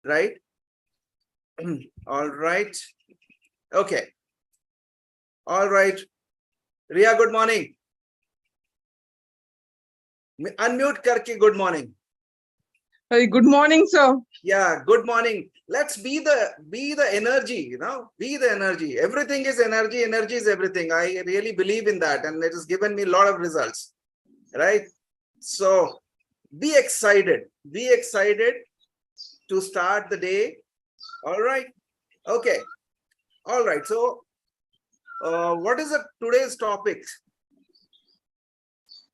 right? All right. Okay. All right. Ria, good morning. Unmute karke good morning. Hey, good morning, sir. Yeah, good morning. Let's be the energy, be the energy. Everything is energy. Energy is everything. I really believe in that, and it has given me a lot of results, right? So be excited. Be excited to start the day. All right. Okay. All right. So what is today's topic?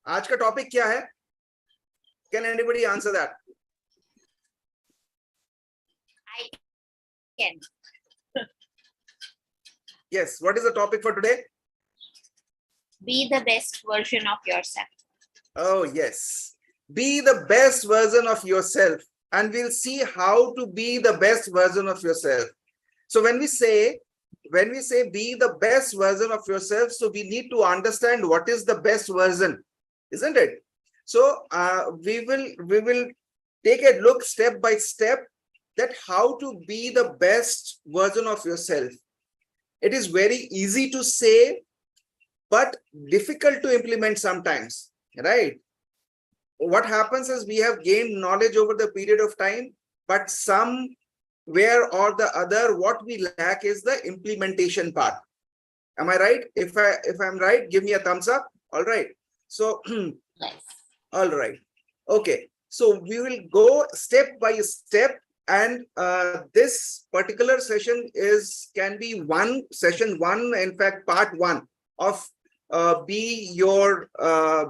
आज का topic क्या है? Can anybody answer that? I can. Yes. What is the topic for today? Be the best version of yourself. Oh, yes. Be the best version of yourself. And we'll see how to be the best version of yourself. So when we say be the best version of yourself, so we need to understand what is the best version, isn't it? So we will take a look step by step that how to be the best version of yourself. It is very easy to say, but difficult to implement sometimes, right? What happens is we have gained knowledge over the period of time, but somewhere or the other, what we lack is the implementation part. Am I right? If I'm right, give me a thumbs up. All right. So, Yes. all right. Okay. So we will go step by step, and this particular session can be session one, in fact, part one of be your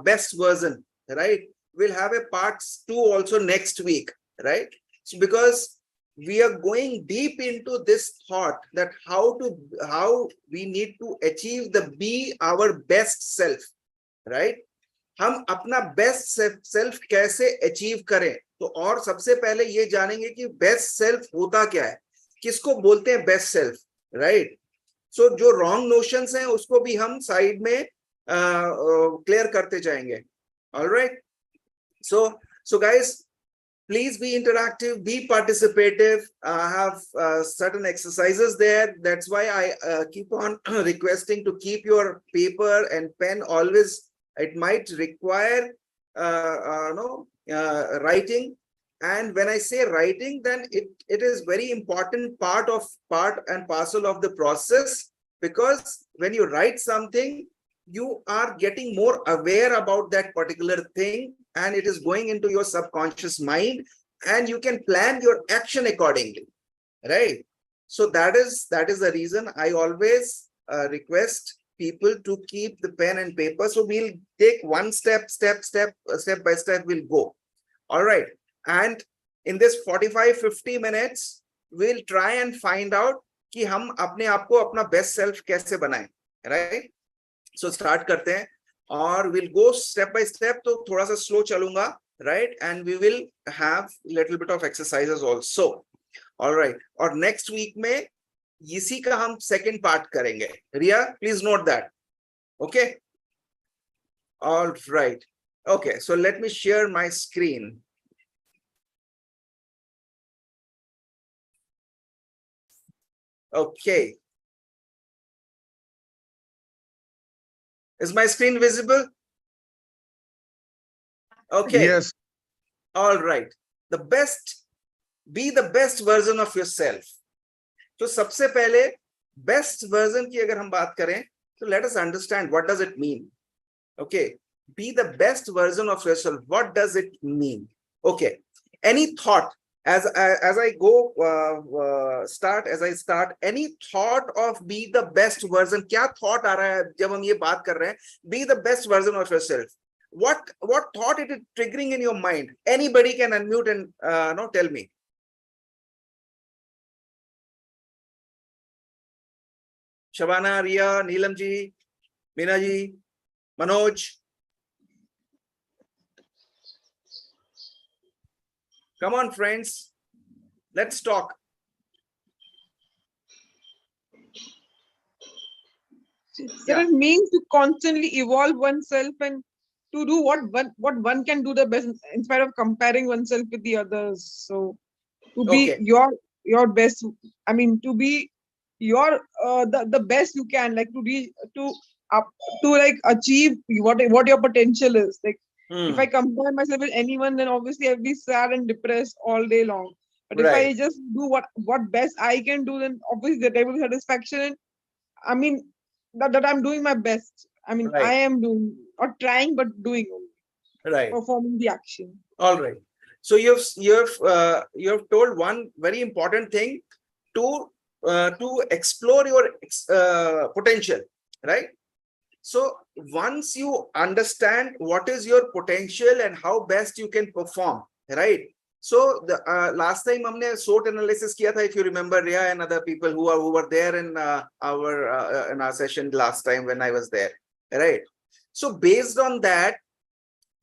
best version, right? We'll have a part two also next week, right? So because we are going deep into this thought that how we need to achieve be our best self, right? हम अपना best self कैसे achieve करें, तो और सबसे पहले ये जानेंगे कि बेस्ट सेल्फ होता क्या है, किसको बोलते हैं बेस्ट सेल्फ, राइट? सो जो रॉन्ग नोशंस हैं उसको भी हम साइड में क्लियर करते जाएंगे. Alright. So guys, please be interactive, be participative. I have certain exercises there. That's why I keep on requesting to keep your paper and pen always. It might require writing, and when I say writing, then it is very important part and parcel of the process, because when you write something, you are getting more aware about that particular thing, and it is going into your subconscious mind, and you can plan your action accordingly, right? So that is the reason I always request people to keep the pen and paper. So we'll take one step by step, we'll go. All right. And in this 45-50 minutes, we'll try and find out कि हम अपने आप को अपना best self कैसे बनाएं, right? So start करते हैं, और we'll go step by step. तो थोड़ा सा slow चलूंगा, right? And we will have little bit of exercises also. All right. और next week में इसी का हम second part करेंगे. Ria, please note that. Okay. All right. Okay. So let me share my screen. Okay. Is my screen visible? Okay. Yes. All right. Be the best version of yourself. So सबसे पहले best version की अगर हम बात करें, so let us understand what does it mean. Okay. Be the best version of yourself. What does it mean? Okay. Any thought as I start, any thought of be the best version, क्या thought आ रहा है जब हम ये बात कर रहे हैं, be the best version of yourself? What thought it is triggering in your mind? Anybody can unmute and tell me. Shabana, Ria, Neelam ji, Meena ji, Manoj. Come on, friends. Let's talk. Yeah. It means to constantly evolve oneself and to do what one can do the best in spite of comparing oneself with the others. So to be Okay. your best. I mean, to be your the best you can, like to reach to up to like achieve what your potential is. Like if I Hmm. compare myself with anyone, then obviously I'll be sad and depressed all day long. But if Right. I just do what best I can do, then obviously the level of satisfaction. And I mean that I'm doing my best. I mean I Right. am doing, not trying, but doing only, Right. performing the action. All right. So you've told one very important thing to explore your potential, right? So once you understand what is your potential and how best you can perform, right? So the last time हमने SWOT analysis किया था, if you remember, Riya and other people who were there in our session last time when I was there, right? So based on that,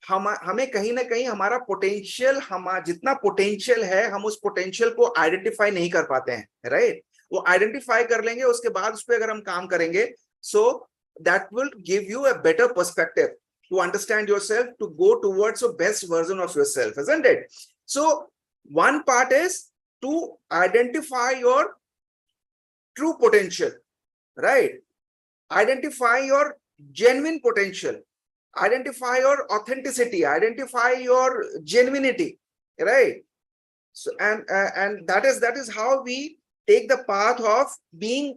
हमें कहीं ना कहीं हमारा potential, जितना potential है हम उस पोटेंशियल को आइडेंटिफाई नहीं कर पाते हैं, राइट? वो आइडेंटिफाई कर लेंगे, उसके बाद उस पर अगर हम काम करेंगे, so that will give you a better perspective to understand yourself, to go towards a best version of yourself, isn't it? So one part is to identify your true potential, right? Identify your genuine potential, identify your authenticity, identify your genuinity, right? So and that is how we take the path of being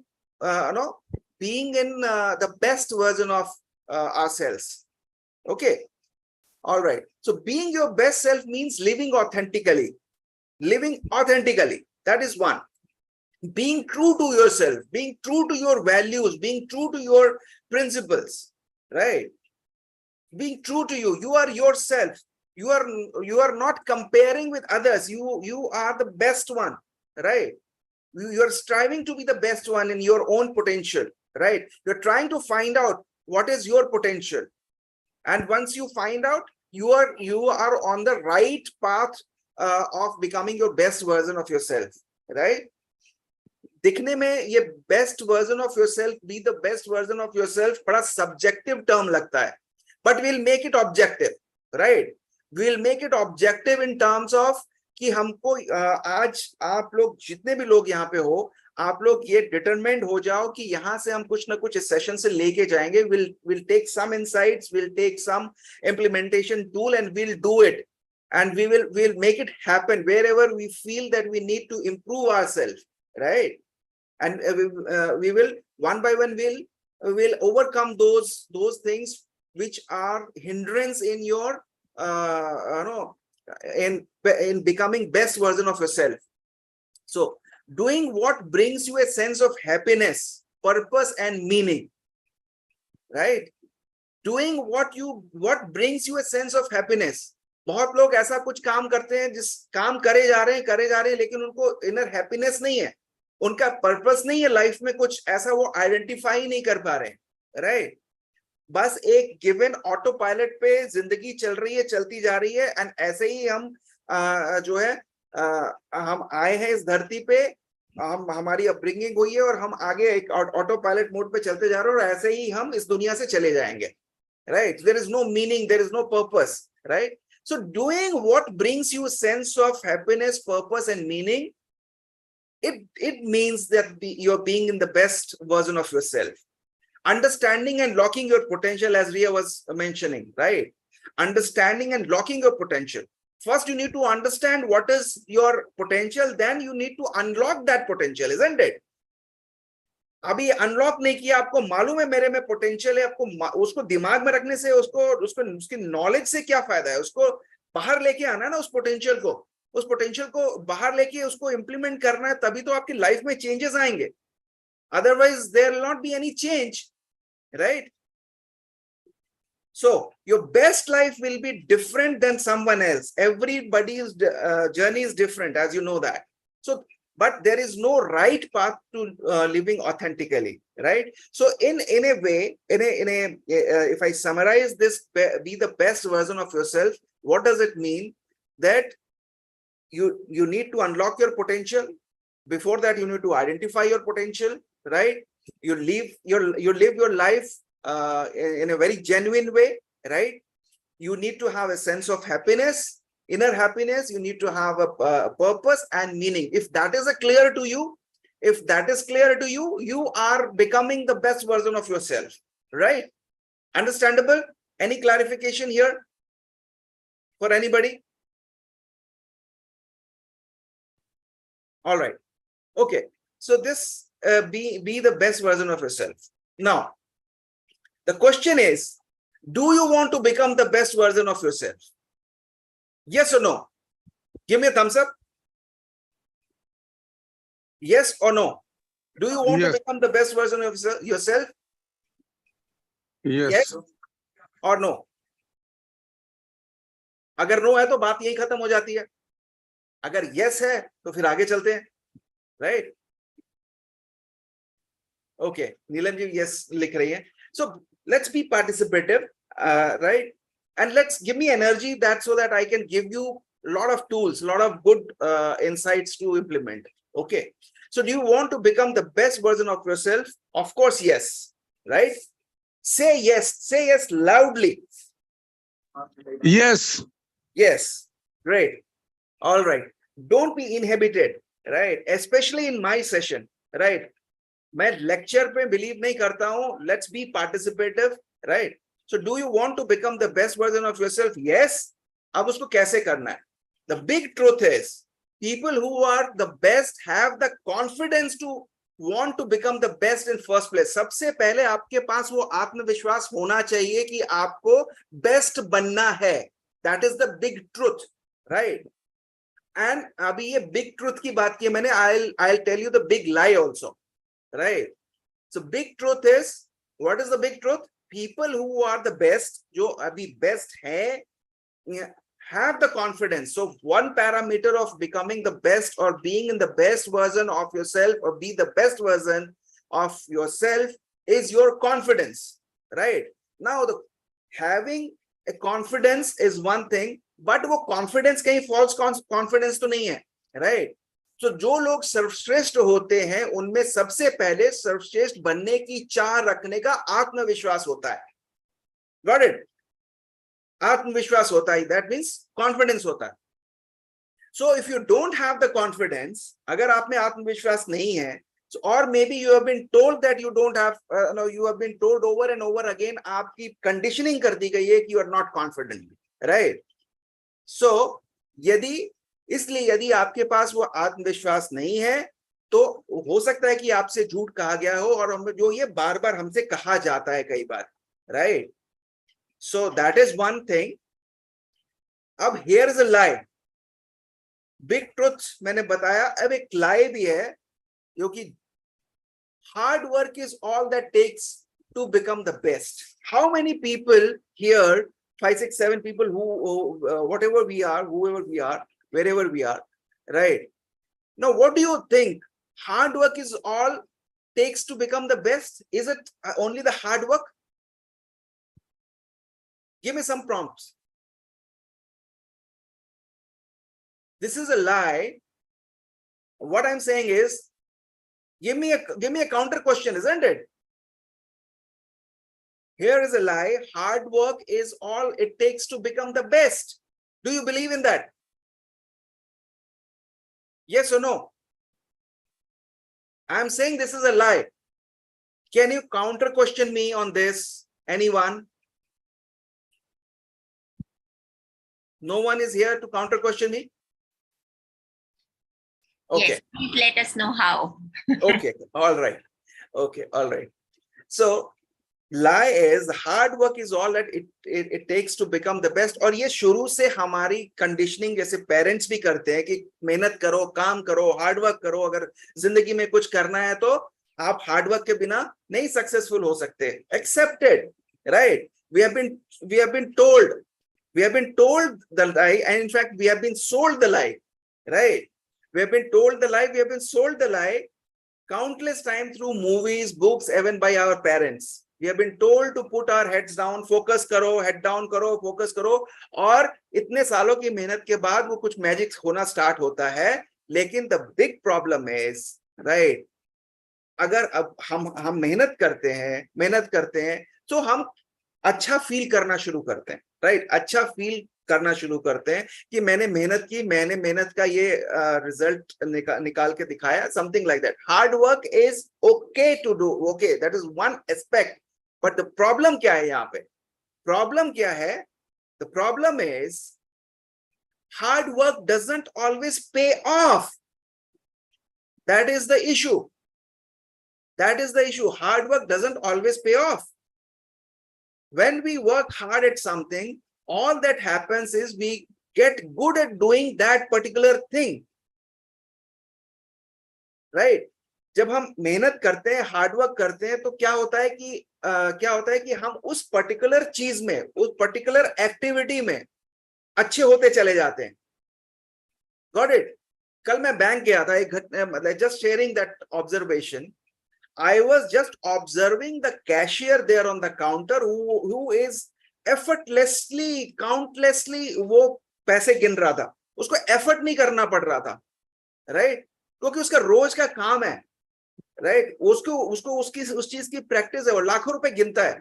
being in the best version of ourselves. Okay. All right. So being your best self means living authentically. Living authentically, that is one. Being true to yourself, being true to your values, being true to your principles, right? Being true to you, you are yourself. You are not comparing with others. You are the best one, right? You are striving to be the best one in your own potential, right? You're trying to find out what is your potential, and once you find out, you are on the right path of becoming your best version of yourself, right? दिखने में ये best version of yourself, be the best version of yourself बड़ा subjective term लगता है, but we'll make it objective, right? We'll make it objective in terms of कि हमको आज आप लोग जितने भी लोग यहाँ पे हो, आप लोग ये डिटरमाइंड हो जाओ कि यहाँ से हम कुछ ना कुछ इस सेशन से लेके जाएंगे. We'll take some insights, we'll take some implementation tool and we'll do it, and we'll make it happen wherever we feel that we need to improve ourselves, right? And we will one by one will overcome those things which are hindrance in your in becoming best version of yourself. So doing what brings you a sense of happiness, purpose and meaning, right? Doing what brings you a sense of happiness. बहुत लोग ऐसा कुछ काम करते हैं, जिस काम करे जा रहे हैं लेकिन उनको इनर हैप्पीनेस नहीं है, उनका पर्पस नहीं है लाइफ में, कुछ ऐसा वो आइडेंटिफाई नहीं कर पा रहे हैं, राइट? बस एक गिवन ऑटो पायलट पे जिंदगी चल रही है, चलती जा रही है, एंड ऐसे ही हम जो है हम आए हैं इस धरती पे, हमारी अपब्रिंगिंग हुई है और हम आगे एक ऑटो पायलट मोड पे चलते जा रहे हैं, और ऐसे ही हम इस दुनिया से चले जाएंगे, right? There is no meaning, there is no purpose, right? So doing what brings you a sense of happiness, purpose and meaning, it means that you're being in the best version of yourself. Understanding and locking your potential, as Ria was mentioning, right? Understanding and locking your potential. First, you need to understand what is your potential, then you need to unlock that potential, isn't it? अभी unlock नहीं किया, आपको मालूम है मेरे में potential है, आपको उसको दिमाग में रखने से उसकी नॉलेज से क्या फायदा है? उसको बाहर लेके आना है ना, उस पोटेंशियल को बाहर लेके उसको इंप्लीमेंट करना है, तभी तो आपकी लाइफ में चेंजेस आएंगे. Otherwise there will not be any change, right? So your best life will be different than someone else. Everybody's journey is different, as you know that. So but there is no right path to living authentically, right? So in a way, if I summarize this, be the best version of yourself, what does it mean? That you need to unlock your potential. Before that, you need to identify your potential, right? You live your life in a very genuine way, right? You need to have a sense of happiness, inner happiness, you need to have a purpose and meaning. If that is clear to you, you are becoming the best version of yourself, right? Understandable? Any clarification here for anybody? All right. Okay. So this be the best version of yourself. Now, the question is, do you want to become the best version of yourself? Yes or no? Give me a thumbs up. Yes or no? Do you want to become the best version of yourself? Yes or no? अगर no है तो बात यही खत्म हो जाती है. अगर yes है तो फिर आगे चलते हैं, right? Okay, Neelam ji yes लिख रही है. So let's be participative, right? And let's give me energy so that I can give you a lot of tools, a lot of good insights to implement. Okay. So do you want to become the best version of yourself? Of course, yes. Right? Say yes. Say yes loudly. Yes. Yes. Great. All right. Don't be inhibited. Right? Especially in my session. Right? मैं lecture पे believe नहीं करता हूँ. Let's be participative. Right? So do you want to become the best version of yourself? Yes. अब उसको कैसे करना है? The big truth is, people who are the best have the confidence to want to become the best in first place. सबसे पहले आपके पास वो आत्मविश्वास होना चाहिए कि आपको best बनना है. That is the big truth, right? And अभी ये big truth की बात की मैंने. I'll tell you the big lie also, right? So big truth is, what is the big truth? People who are the best, जो अभी best है, have the confidence. So one parameter of becoming the best or being in the best version of yourself or be the best version of yourself is your confidence, right? Now, having a confidence is one thing, but वो confidence कहीं false confidence तो नहीं है, right? So जो लोग सर्वश्रेष्ठ होते हैं उनमें सबसे पहले सर्वश्रेष्ठ बनने की चाह रखने का आत्मविश्वास होता है. Got it? आत्मविश्वास होता है, that means confidence होता है. So if you don't have the confidence, अगर आप में आत्मविश्वास नहीं है, so, or maybe you have been told that you don't have, no, you have been told over and over again, आपकी conditioning कर दी गई है कि you are not confident, right? So इसलिए यदि आपके पास वो आत्मविश्वास नहीं है तो हो सकता है कि आपसे झूठ कहा गया हो और हम जो ये बार बार हमसे कहा जाता है कई बार, right? So that is one thing. अब here is a lie. Big truth मैंने बताया. अब एक lie भी है जो कि hard work is all that takes to become the best. How many people here, 5, 6, 7 people who whatever we are, whoever we are, wherever we are, right? Now, what do you think? Hard work is all takes to become the best? Is it only the hard work? Give me some prompts. This is a lie. What I'm saying is, give me a counter question, isn't it? Here is a lie. Hard work is all it takes to become the best. Do you believe in that? Yes or no? I'm saying this is a lie. Can you counter question me on this? Anyone? No one is here to counter question me? Okay. Yes, please let us know how. Okay. All right. Okay. All right. So lie is hard work is all that it takes to become the best. और ये शुरू से हमारी conditioning जैसे parents भी करते हैं कि मेहनत करो, काम करो, हार्ड वर्क करो. अगर जिंदगी में कुछ करना है तो आप हार्ड वर्क के बिना नहीं सक्सेसफुल हो सकते. Accepted, right? We have been told the lie, and in fact we have been sold the lie, right? We have been told the lie, we have been sold the lie countless times through movies, books, even by our parents. We have been told to put our heads down, focus करो, head down करो, focus करो, और इतने सालों की मेहनत के बाद वो कुछ मैजिक होना स्टार्ट होता है. लेकिन the big problem is, right? अगर अब हम मेहनत करते हैं तो हम अच्छा फील करना शुरू करते हैं, right? अच्छा फील करना शुरू करते हैं कि मैंने मेहनत की, मैंने मेहनत का ये रिजल्ट निकाल के दिखाया, something like that. Hard work is okay to do, okay, that is one aspect. But the problem क्या है यहाँ पे? प्रॉब्लम क्या है? The problem is hard work doesn't always pay off. That is the issue. That is the issue. Hard work doesn't always pay off. When we work hard at something, all that happens is we get good at doing that particular thing. Right? जब हम मेहनत करते हैं, hard work करते हैं, तो क्या होता है कि हम उस पर्टिकुलर चीज में, उस पर्टिकुलर एक्टिविटी में अच्छे होते चले जाते हैं. Got it? कल मैं बैंक गया था, एक घटना, मतलब just sharing that observation. I was just observing the cashier there on the counter who is effortlessly, countlessly वो पैसे गिन रहा था. उसको एफर्ट नहीं करना पड़ रहा था, राइट? क्योंकि उसका रोज का काम है, राइट? उसको उसकी उस चीज की प्रैक्टिस है, वो लाखों रुपए गिनता है,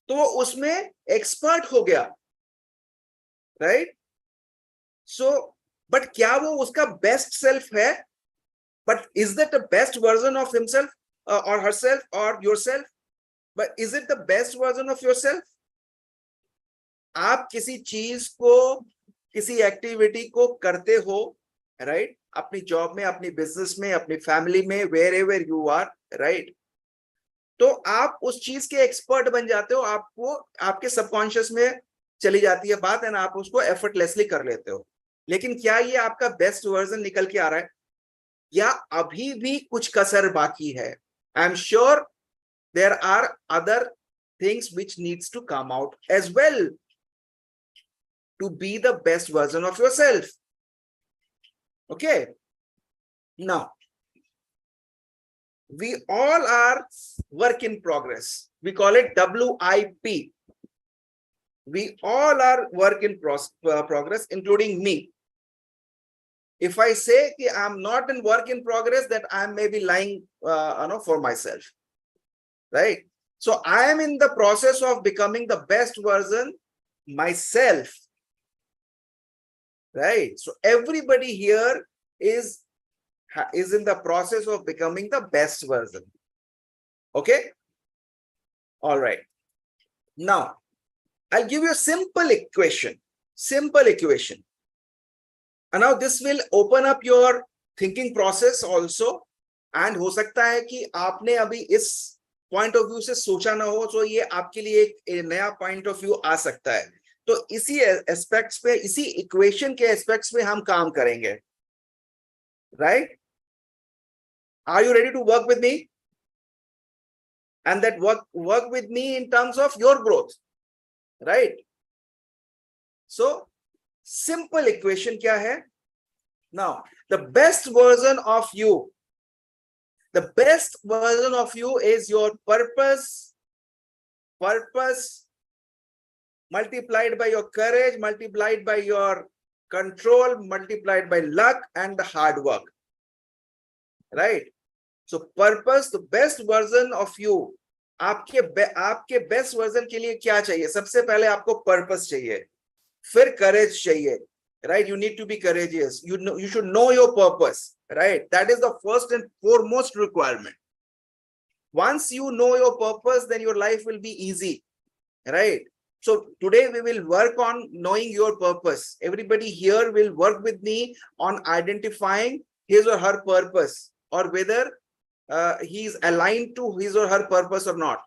तो वो उसमें एक्सपर्ट हो गया, राइट? सो बट क्या वो उसका बेस्ट सेल्फ है? But is that the best version of himself or herself or yourself? But is it the best version of yourself? आप किसी चीज को, किसी एक्टिविटी को करते हो, राइट? अपनी जॉब में, अपनी बिजनेस में, अपनी फैमिली में, wherever you are, राइट? तो आप उस चीज के एक्सपर्ट बन जाते हो, आपको आपके सबकॉन्शियस में चली जाती है बात, एंड आप उसको एफर्टलेसली कर लेते हो. लेकिन क्या ये आपका बेस्ट वर्जन निकल के आ रहा है, या अभी भी कुछ कसर बाकी है? I am sure there are other things which needs to come out as well to be the best version of yourself. Okay, now we all are work in progress. We call it WIP. We all are work in progress, including me. If I say that I'm not in work in progress, that I may be lying for myself, right? So I am in the process of becoming the best version myself, right? So everybody here is in the process of becoming the best version. Okay, all right. Now I'll give you a simple equation. And now this will open up your thinking process also. And हो सकता है कि आपने अभी इस point of view से सोचा ना हो, तो ये आपके लिए एक नया point of view आ सकता है. तो इसी aspects पे, इसी equation के aspects पे हम काम करेंगे, right? Are you ready to work with me? And that work with me in terms of your growth, right? So simple equation क्या है? Now the best version of you, the best version of you is your purpose multiplied by your courage, multiplied by your control, multiplied by luck and the hard work, right? So purpose, the best version of you. आपके best version के लिए क्या चाहिए? सबसे पहले आपको purpose चाहिए, फिर करेज चाहिए, right? You need to be courageous. You should know your purpose, right? That is the first and foremost requirement. Once you know your purpose, then your life will be easy, right? So today we will work on knowing your purpose. Everybody here will work with me on identifying his or her purpose, or whether he is aligned to his or her purpose or not.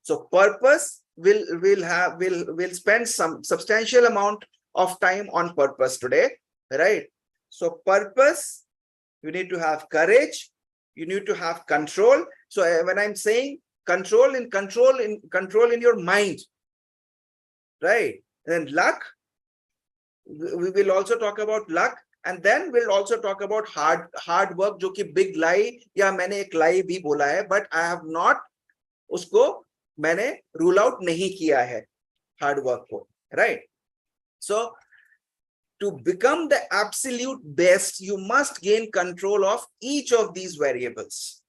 So purpose will spend some substantial amount of time on purpose today, right? So purpose, you need to have courage, you need to have control. So when I'm saying control in your mind, right? And luck, we will also talk about luck. And then we'll also talk about hard work, जो कि big lie, या मैंने एक lie भी बोला है, but I have not, उसको मैंने rule out नहीं किया है hard work को, right? So to become the absolute best, you must gain control of each of these variables.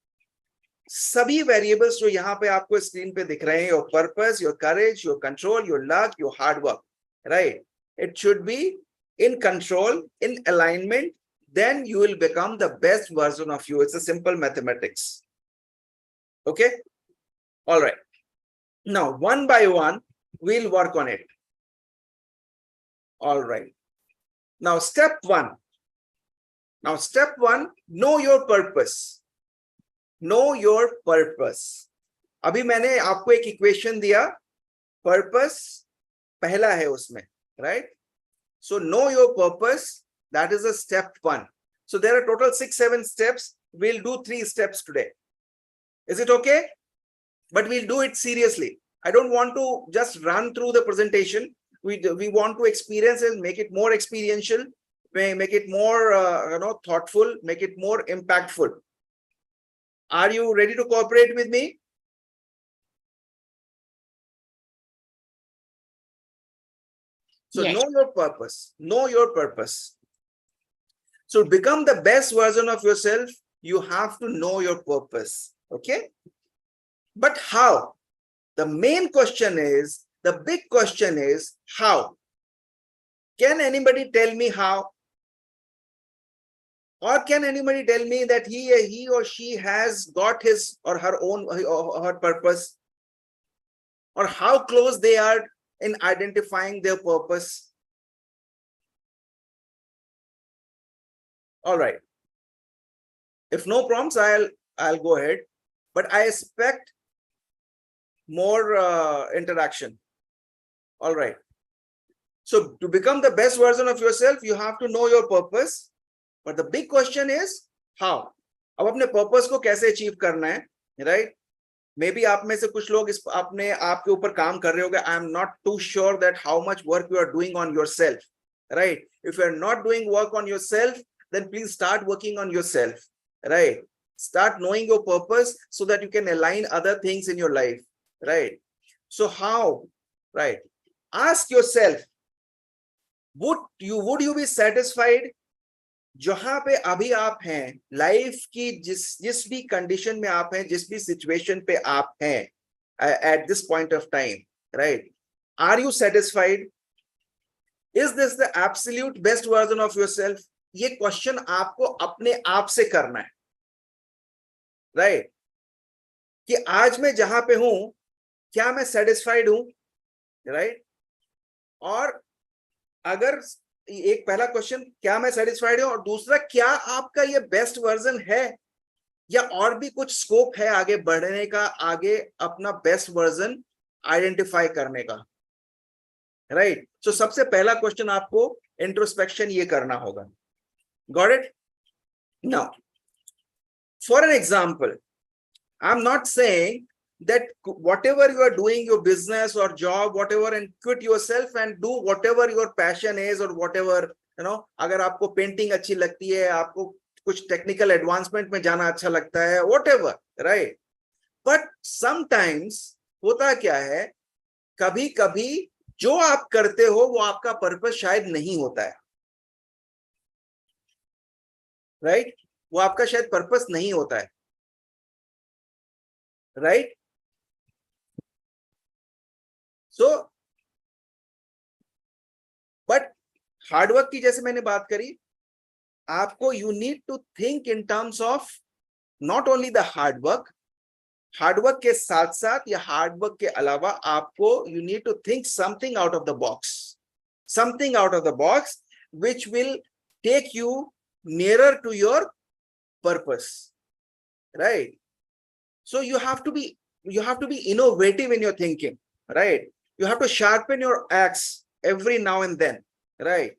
सभी वेरिएबल्स जो यहाँ पे आपको स्क्रीन पे दिख रहे हैं, your purpose, your courage, your control, your luck, your hard work, right, it should be in control, in alignment, then you will become the best version of you. It's a simple mathematics. Okay, all right, now one by one we'll work on it. All right, now step one, know your purpose. Know your purpose. अभी मैंने आपको एक equation दिया, purpose पहला है उसमें, right? So know your purpose, that is a step one. So there are total 6-7 steps. We'll do 3 steps today. Is it okay? But we'll do it seriously. I don't want to just run through the presentation. We want to experience it, make it more experiential, make it more thoughtful, make it more impactful. Are you ready to cooperate with me? So yes. Know your purpose. Know your purpose. So to become the best version of yourself, you have to know your purpose. Okay? But how? The main question is, the big question is how? Can anybody tell me how? Or can anybody tell me that he or she has got his or her own or her purpose? Or how close they are in identifying their purpose? All right. If no prompts, I'll go ahead. But I expect more interaction. All right. So to become the best version of yourself, you have to know your purpose. But the big question is how? अब अपने purpose को कैसे achieve करना है, right? Maybe आप में से कुछ लोग इस अपने आप के ऊपर काम कर रहे होंगे. I am not too sure that how much work you are doing on yourself, right? If you are not doing work on yourself, then please start working on yourself, right? Start knowing your purpose so that you can align other things in your life, right? So how, right? Ask yourself, would you be satisfied जहां पे अभी आप हैं, life की जिस भी condition में आप हैं, जिस भी सिचुएशन पे आप हैं at this point of time, right? Are you satisfied? Is this the absolute best version of yourself? ये क्वेश्चन आपको अपने आप से करना है, right? कि आज मैं जहां पे हूं, क्या मैं satisfied हूं, right? और अगर एक पहला क्वेश्चन, क्या मैं सेटिस्फाइड हूं, और दूसरा, क्या आपका ये बेस्ट वर्जन है या और भी कुछ स्कोप है आगे बढ़ने का, आगे अपना बेस्ट वर्जन आइडेंटिफाई करने का, राइट? सो सबसे पहला क्वेश्चन आपको इंट्रोस्पेक्शन ये करना होगा. Got it? Now for an example, I am not saying that whatever you are doing, your business or job, whatever, and quit yourself and do whatever your passion is, or whatever, अगर आपको painting अच्छी लगती है, आपको कुछ technical advancement में जाना अच्छा लगता है, whatever, right? But sometimes होता क्या है, कभी कभी जो आप करते हो वो आपका पर्पस शायद नहीं होता है, right? वो आपका शायद पर्पस नहीं होता है, right? So, but हार्डवर्क की जैसे मैंने बात करी, आपको you need to think in terms of not only the hard work के साथ साथ या हार्डवर्क के अलावा आपको you need to think something out of the box which will take you nearer to your purpose, right? So you have to be innovative in your thinking, right? You have to sharpen your axe every now and then, right?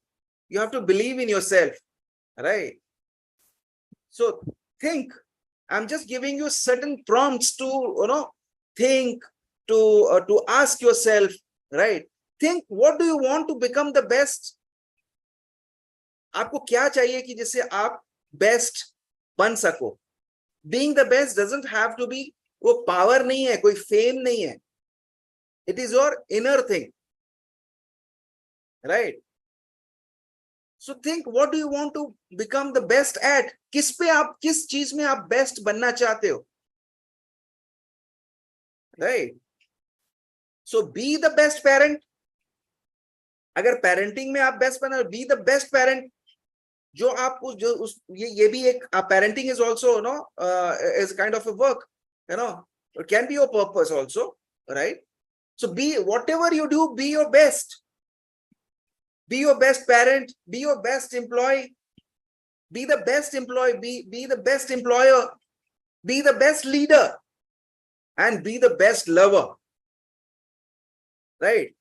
You have to believe in yourself, right? So think. I'm just giving you certain prompts to think, to ask yourself, right? Think, what do you want to become the best? आपको क्या चाहिए कि जिससे आप best बन सको? Being the best doesn't have to be, वो power नहीं है, कोई फेम नहीं है. It is your inner thing, right? So think, what do you want to become the best at? किस चीज में आप बेस्ट बनना चाहते हो? right? So be the best parent. अगर parenting में आप best बना, be the best parent. जो आप उस ये भी एक parenting is also, you know, is kind of a work, you know, it can be your purpose also, right? So be, whatever you do, be your best. Be your best parent, be your best employee, be the best employee, be the best employer, be the best leader, and be the best lover, right?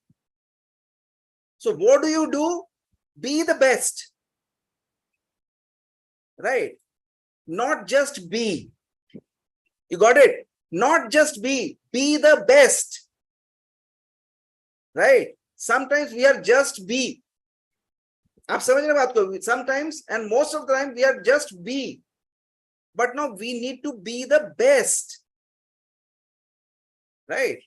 So what do? Be the best, right? Not just be. You got it? Not just be the best, right? Sometimes we are just be. आप समझ रहे बात को? Sometimes and most of the time we are just be, but now we need to be the best, right?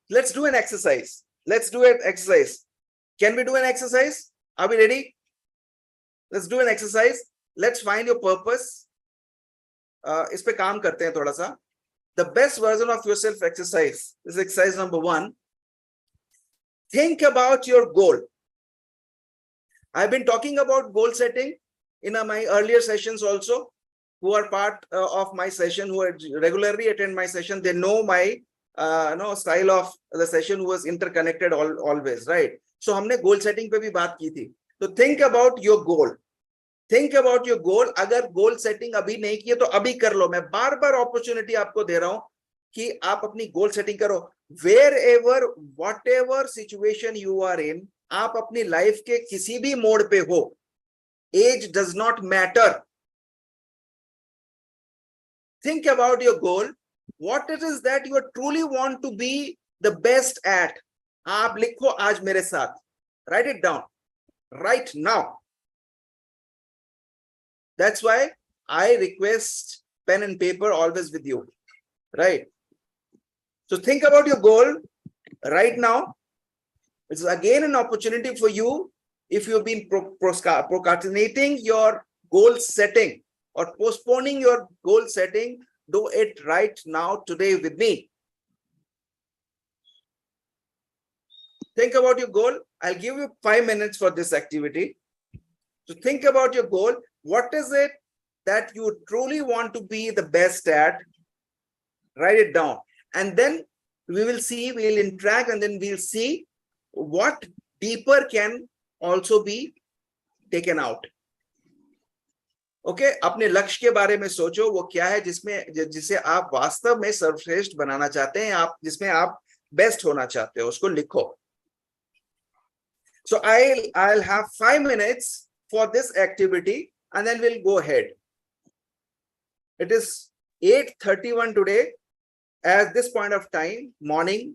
Let's do an exercise. Let's do an exercise. Can we do an exercise? Are we ready? Let's do an exercise. Let's find your purpose. इस पे काम करते हैं थोड़ा सा. The best version of yourself exercise. This is exercise number 1. Think about your goal. I've been talking about goal setting in my earlier sessions also. Who are part of my session, who regularly attend my session, they know my style of the session, who was interconnected always, right? So हमने goal setting पे भी बात की थी. So think about your goal. Think about your goal. अगर goal setting अभी नहीं की है तो अभी कर लो. मैं बार बार opportunity आपको दे रहा हूं कि आप अपनी goal setting करो. Wherever, whatever situation you are in, आप अपनी life के किसी भी मोड़ पे हो, age does not matter. Think about your goal. What it is that you truly want to be the best at. आप लिखो आज मेरे साथ. Write it down right now. That's why I request pen and paper always with you, right? So think about your goal right now. It's again an opportunity for you. If you've been procrastinating your goal setting or postponing your goal setting, do it right now today with me. Think about your goal. I'll give you 5 minutes for this activity. So think about your goal. What is it that you truly want to be the best at? Write it down. And then we will see, we'll interact, and then we'll see what deeper can also be taken out. Okay, अपने लक्ष्य के बारे में सोचो. वो क्या है जिसे आप वास्तव में सर्वश्रेष्ठ बनाना चाहते हैं, आप जिसमें आप बेस्ट होना चाहते हो, उसको लिखो. So I'll have 5 minutes for this activity, and then we'll go ahead. It is 8:31 today. At this point of time, morning,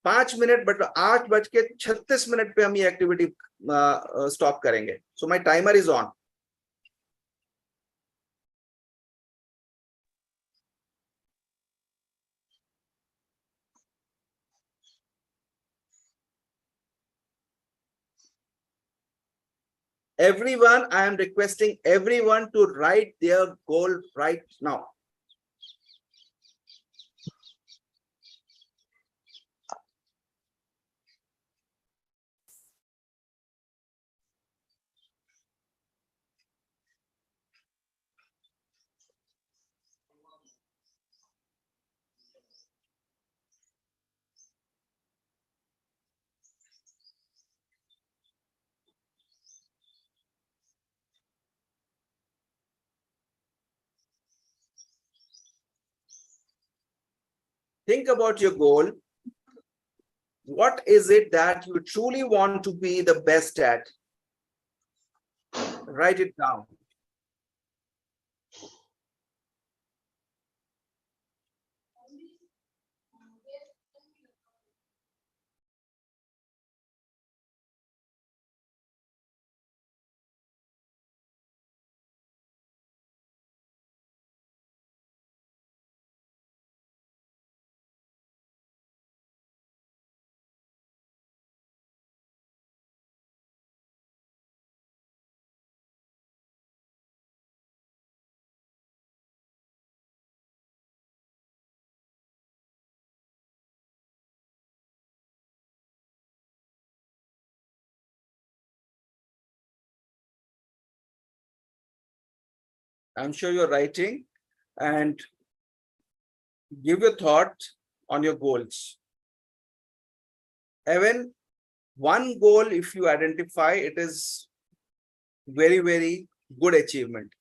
5 minute, but 8:36 पे हम ये activity stop करेंगे. So my timer is on. Everyone, I am requesting everyone to write their goal right now. Think about your goal. What is it that you truly want to be the best at? Write it down. I'm sure you're writing, and give your thought on your goals. Even one goal, if you identify, it is very, very good achievement.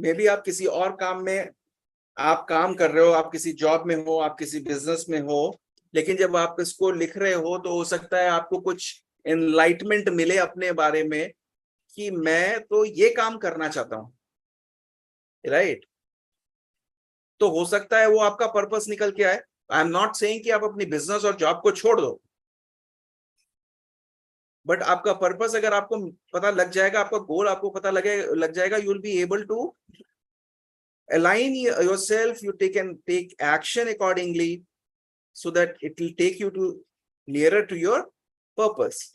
Maybe आप किसी और काम में आप काम कर रहे हो, आप किसी जॉब में हो, आप किसी बिजनेस में हो, लेकिन जब आप इसको लिख रहे हो तो हो सकता है आपको कुछ एनलाइटमेंट मिले अपने बारे में कि मैं तो ये काम करना चाहता हूँ, राइट? तो हो सकता है वो आपका पर्पस निकल के आए. आई एम नॉट सेइंग कि आप अपनी बिजनेस और जॉब को छोड़ दो, बट आपका पर्पस अगर आपको पता लग जाएगा, आपका गोल आपको पता लग जाएगा, you will be able to align yourself, you take action accordingly, so that it will take you to nearer to your purpose.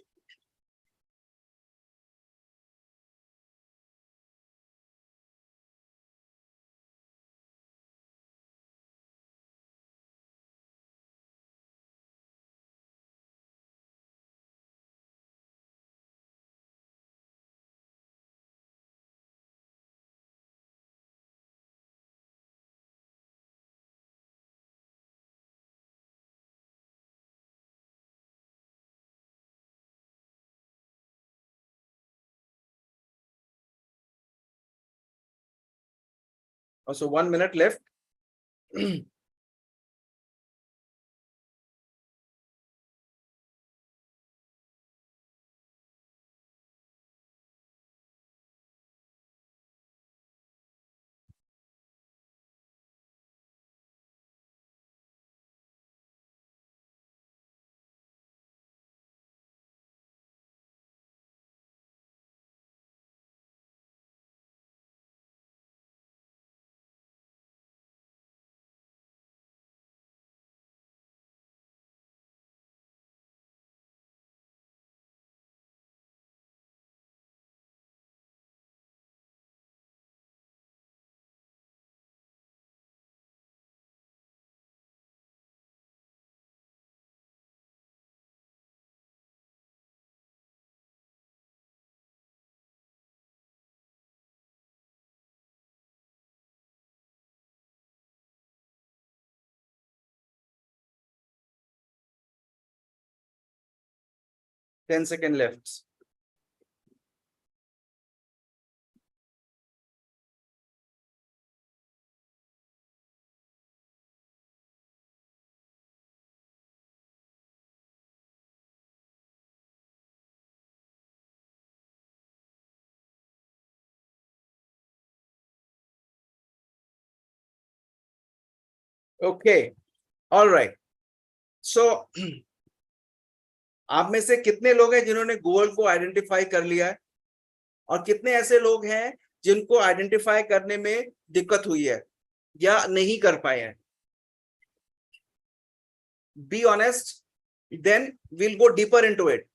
Also 1 minute left. Ten seconds left. Okay, all right. So आप में से कितने लोग हैं जिन्होंने गोल को identify कर लिया है, और कितने ऐसे लोग हैं जिनको आइडेंटिफाई करने में दिक्कत हुई है या नहीं कर पाए हैं? Be honest, then we'll go deeper into it.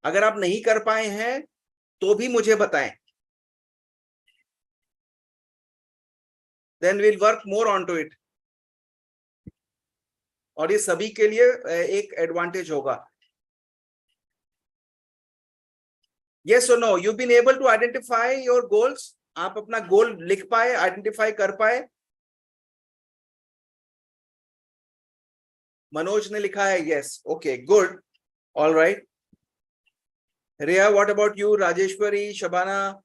अगर आप नहीं कर पाए हैं तो भी मुझे बताएं, then will work more on to it. और ये सभी के लिए एक एडवांटेज होगा. Yes or no? You've been able to identify your goals? आप अपना गोल लिख पाए, आइडेंटिफाई कर पाए? मनोज ने लिखा है yes. Okay, good. All right. Riya, what about you? Rajeshwari, Shabana,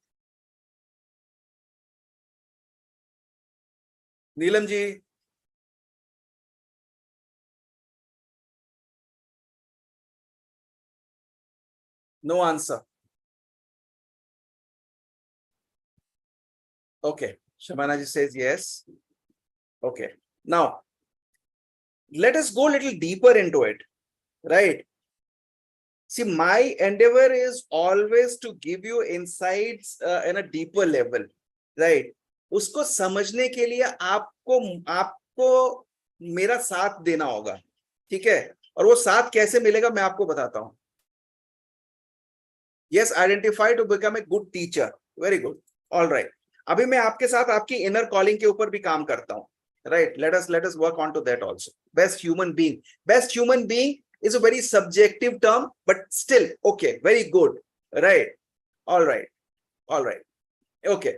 Neelam ji? No answer. Okay, Shabana ji says yes. Okay, now let us go a little deeper into it, right? See, my endeavor is always to give you insights in a deeper level, right? उसको समझने के लिए आपको मेरा साथ देना होगा, ठीक है? और वो 7 कैसे मिलेगा मैं आपको बताता हूं. Yes, identify to become a good teacher. Very good. All right. अभी मैं आपके साथ आपकी इनर कॉलिंग के ऊपर भी काम करता हूं. Right, let us work on to that also. Best human being. Best human being is a very subjective term, but still okay, very good. Right. All right. All right. Okay,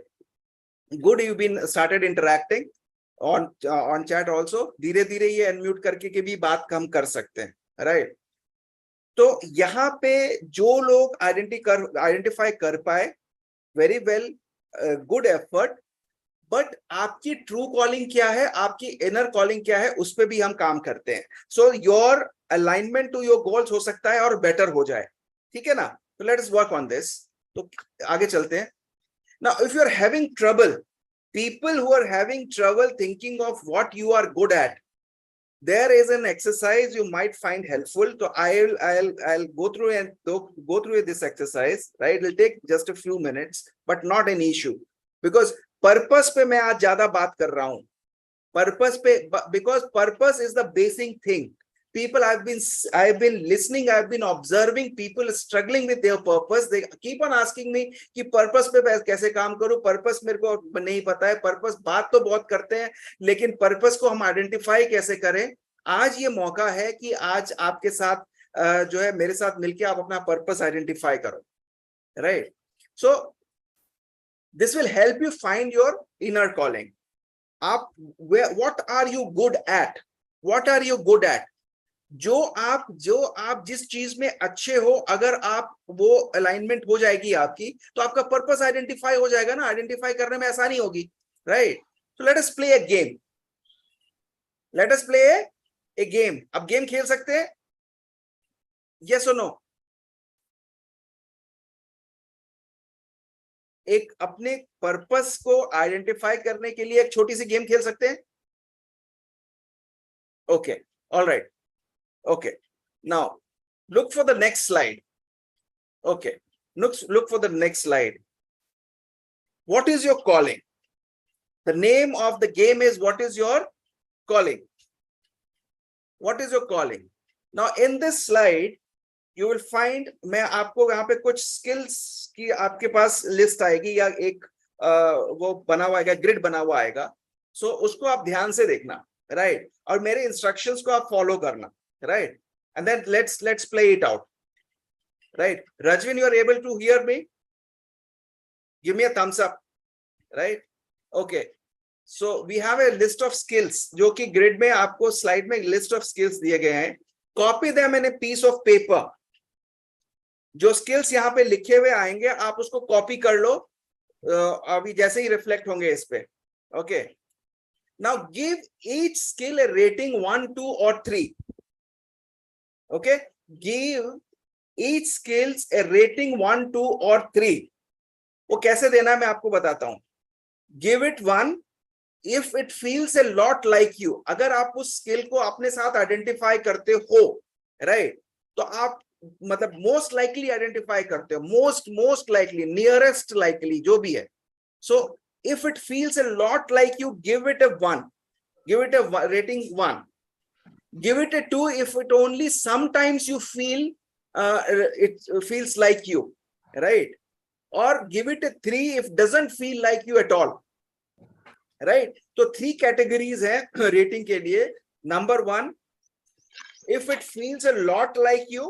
good. You been started interacting on chat also. धीरे धीरे ये unmute करके के भी बात हम कर सकते हैं. राइट. तो यहाँ पे जो लोग आइडेंटिफाई कर पाए, very well, good effort. But आपकी ट्रू कॉलिंग क्या है, आपकी इनर कॉलिंग क्या है, उस पर भी हम काम करते हैं. So your alignment to your goals हो सकता है और बेटर हो जाए. ठीक है ना. तो let us work on this. तो आगे चलते हैं. Now if you are having trouble, people who are having trouble thinking of what you are good at, there is an exercise you might find helpful. So I'll go through and go through this exercise. Right, it'll take just a few minutes, but not an issue, because purpose पे मैं आज ज्यादा बात कर रहा हूं. Purpose पे, because purpose is the basic thing. People, I've been listening, I've been observing people struggling with their purpose. They keep on asking me कि purpose पे कैसे काम करूं, purpose मेरे को नहीं पता है. purpose बात तो बहुत करते हैं, लेकिन purpose को हम identify कैसे करें. आज ये मौका है कि आज आपके साथ जो है मेरे साथ मिलके आप अपना purpose identify करो. Right. So this will help you find your inner calling. आप what are you good at? What are you good at? जो आप जिस चीज में अच्छे हो, अगर आप वो अलाइनमेंट हो जाएगी आपकी, तो आपका पर्पस आइडेंटिफाई हो जाएगा ना. आइडेंटिफाई करने में आसानी होगी. Right. So let us play a game. Let us play A game. अब गेम खेल सकते हैं? यस और नो? एक अपने पर्पस को आइडेंटिफाई करने के लिए एक छोटी सी गेम खेल सकते हैं. Okay, all right. Okay, now look for the next slide. Okay, look for the next slide. What is your calling? The name of the game is what is your calling? What is your calling? Now in this slide you will find, मैं आपको यहाँ पे कुछ skills की आपके पास list आएगी, या एक वो बना हुआ आएगा, grid बना हुआ आएगा. So उसको आप ध्यान से देखना. Right. और मेरे instructions को आप follow करना. Right. And then let's play it out. Right. Rajvin, you are able to hear me? Give me a thumbs up. Right. Okay. So we have a list of skills जो कि grid में आपको slide में list of skills दिए गए हैं. Copy them in a piece of paper. जो skills यहाँ पे लिखे हुए आएंगे आप उसको copy कर लो. अभी जैसे ही reflect होंगे इस पे. Okay. Now give each skill a rating 1, 2 or 3. Okay, give each skills a rating 1, 2 or 3. वो कैसे देना है मैं आपको बताता हूं. Give it 1 if it feels a lot like you. अगर आप उस स्किल को अपने साथ आइडेंटिफाई करते हो, राइट, तो आप मतलब मोस्ट लाइकली आइडेंटिफाई करते हो, मोस्ट लाइकली, नियरेस्ट लाइकली, जो भी है. So if it feels a lot like you, give it a 1. Give it a rating 1. Give it a 2 if it only sometimes you feel it feels like you, right? Or give it a 3 if doesn't feel like you at all, right? So 3 categories hai rating ke liye. Number 1, if it feels a lot like you.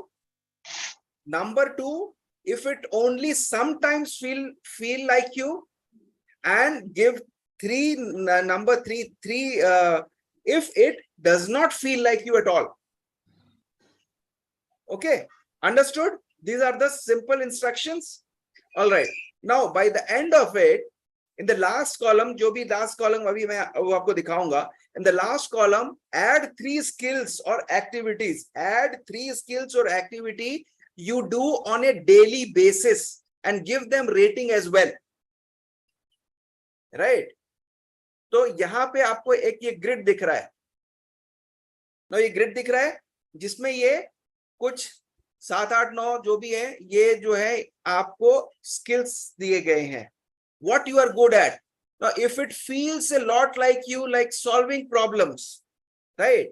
Number 2, if it only sometimes feel like you. And give 3, number 3, if it does not feel like you at all. Okay, understood? These are the simple instructions. All right. Now by the end of it, in the last column, जो भी last column अभी मैं वो आपको दिखाऊंगा, in the last column, add 3 skills or activities. Add 3 skills or activity you do on a daily basis and give them rating as well. Right? तो यहाँ पे आपको एक ये ग्रिड दिख रहा है. ना ये ग्रिड दिख रहा है जिसमें ये कुछ 7, 8, 9 जो भी है, ये जो है आपको स्किल्स दिए गए हैं. What you are good at. Now if it feels a lot like you like solving problems, right?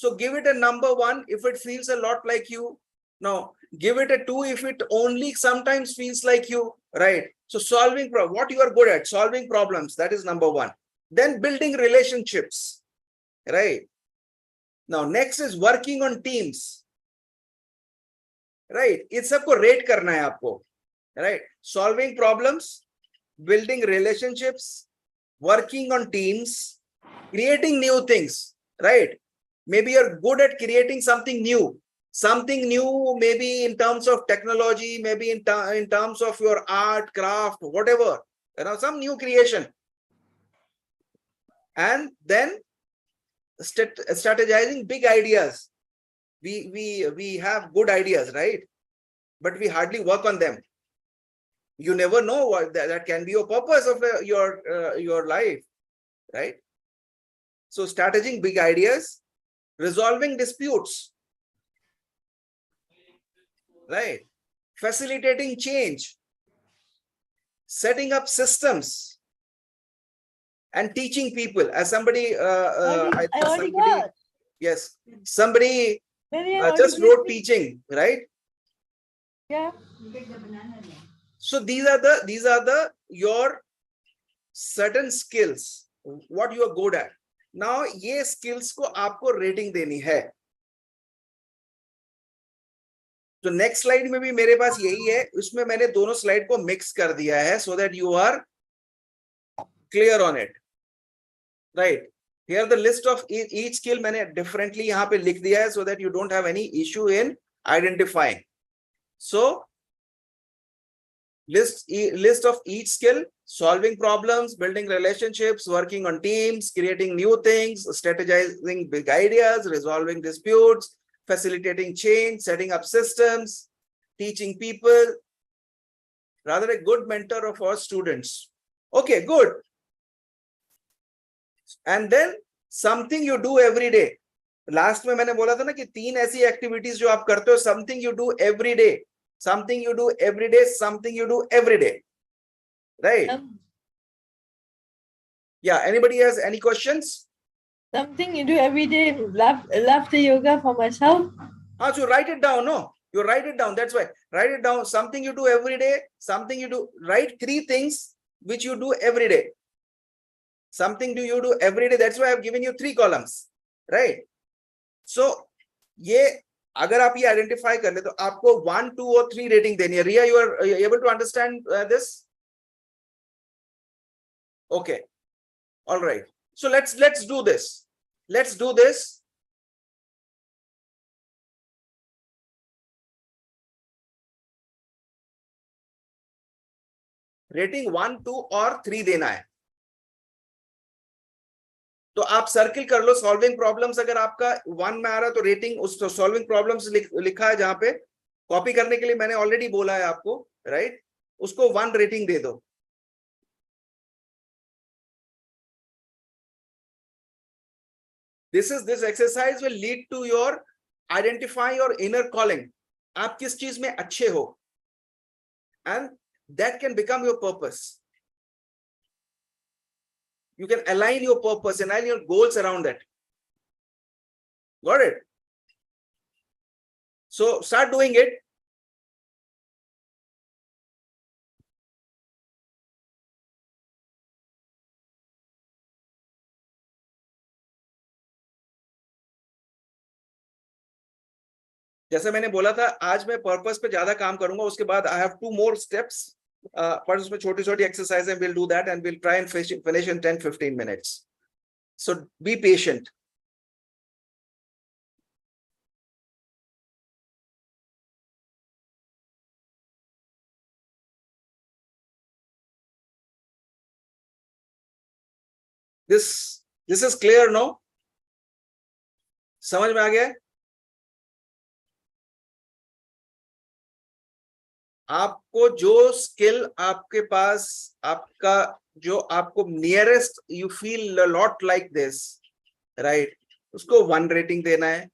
So give it a number 1 if it feels a lot like you. No, give it a 2 if it only sometimes feels like you, right? So solving what you are good at, solving problems, that is number 1. Then building relationships, right? Now next is working on teams, right? It's सबको rate करना है आपको, right? Solving problems, building relationships, working on teams, creating new things, right? Maybe you're good at creating something new, maybe in terms of technology, maybe in terms of your art, craft, whatever, some new creation. And then strategizing big ideas. We have good ideas, right? But we hardly work on them. You never know what that can be your purpose of your life, right? So strategizing big ideas, resolving disputes, right? Facilitating change, setting up systems, and teaching people. As somebody, I already got. yes, somebody Maybe I just already wrote did. teaching, right? Yeah. So these are the your certain skills, what you are good at. Now ये skills को आपको rating देनी है. तो next slide में भी मेरे पास यही है, उसमें मैंने दोनों slide को mix कर दिया है so that you are clear on it, right? Here the list of each skill मैंने differently यहाँ पे लिख दिया है so that you don't have any issue in identifying. So list of each skill: solving problems, building relationships, working on teams, creating new things, strategizing big ideas, resolving disputes, facilitating change, setting up systems, teaching people. Rather a good mentor of our students. Okay, good. And then something you do every day. Last में मैंने बोला था ना कि 3 ऐसी activities जो आप करते हो, something you do every day. Something you do every day, something you do every day, right? Yeah, anybody has any questions? Something you do every day, laughter yoga for myself. So write it down. No, you write it down. That's why write it down. Something you do every day, something you do. Write 3 things which you do every day. Something you do every day. That's why I've given you 3 columns, right? So ये अगर आप ये identify कर ले तो आपको 1, 2 और 3 rating देनी है. रिया, you are able to understand this? Okay, all right. So let's do this. Let's do this. Rating 1, 2 और 3 देना है. तो आप सर्किल कर लो. सॉल्विंग प्रॉब्लम्स अगर आपका 1 में आ रहा है तो रेटिंग उस सॉल्विंग प्रॉब्लम्स लिखा है जहां पे. कॉपी करने के लिए मैंने ऑलरेडी बोला है आपको, राइट? उसको 1 रेटिंग दे दो. This exercise will lead to your identify your inner calling. आप किस चीज में अच्छे हो, and that can become your purpose. You can align your purpose, align your goals around that. Got it? So start doing it. जैसे मैंने बोला था आज मैं पर्पस पे ज्यादा काम करूंगा, उसके बाद आई हैव 2 more steps, पर उसमें छोटी छोटी एक्सरसाइज है. Will do that and will try and finish in 10-15 minutes. So be patient. This is clear now? समझ में आ गया? आपको जो स्किल आपके पास, आपका जो आपको nearest you feel lot like this, right, उसको 1 रेटिंग देना है.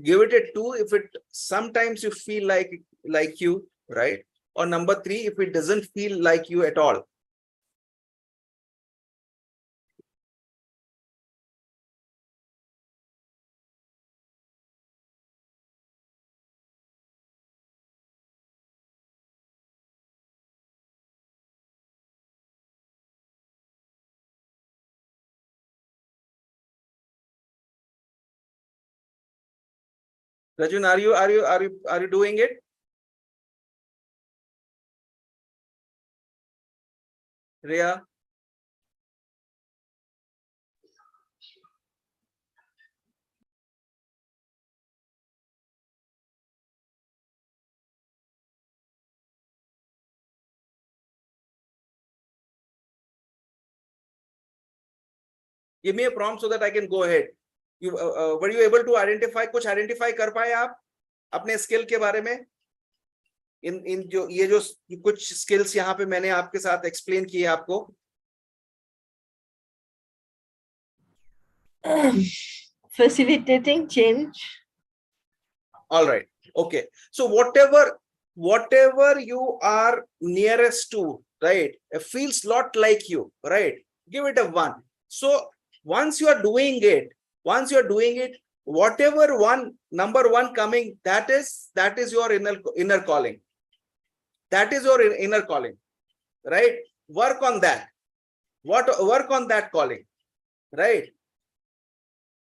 Give it a 2 if it sometimes you feel like you, right? Or number 3 if it doesn't feel like you at all. Rajun, are you doing it? Rhea? Give me a prompt so that I can go ahead. You were you able to identify? कुछ identify कर पाए आप अपने skill के बारे में? इन जो ये जो कुछ skills यहाँ पे मैंने आपके साथ explain किए आपको. Facilitating change. All right. Okay. So whatever you are nearest to, right, it feels lot like you, right? Give it a 1. So once you are doing it, whatever number 1 coming, that is your inner calling. That is your inner calling, right? Work on that. Work on that calling, right?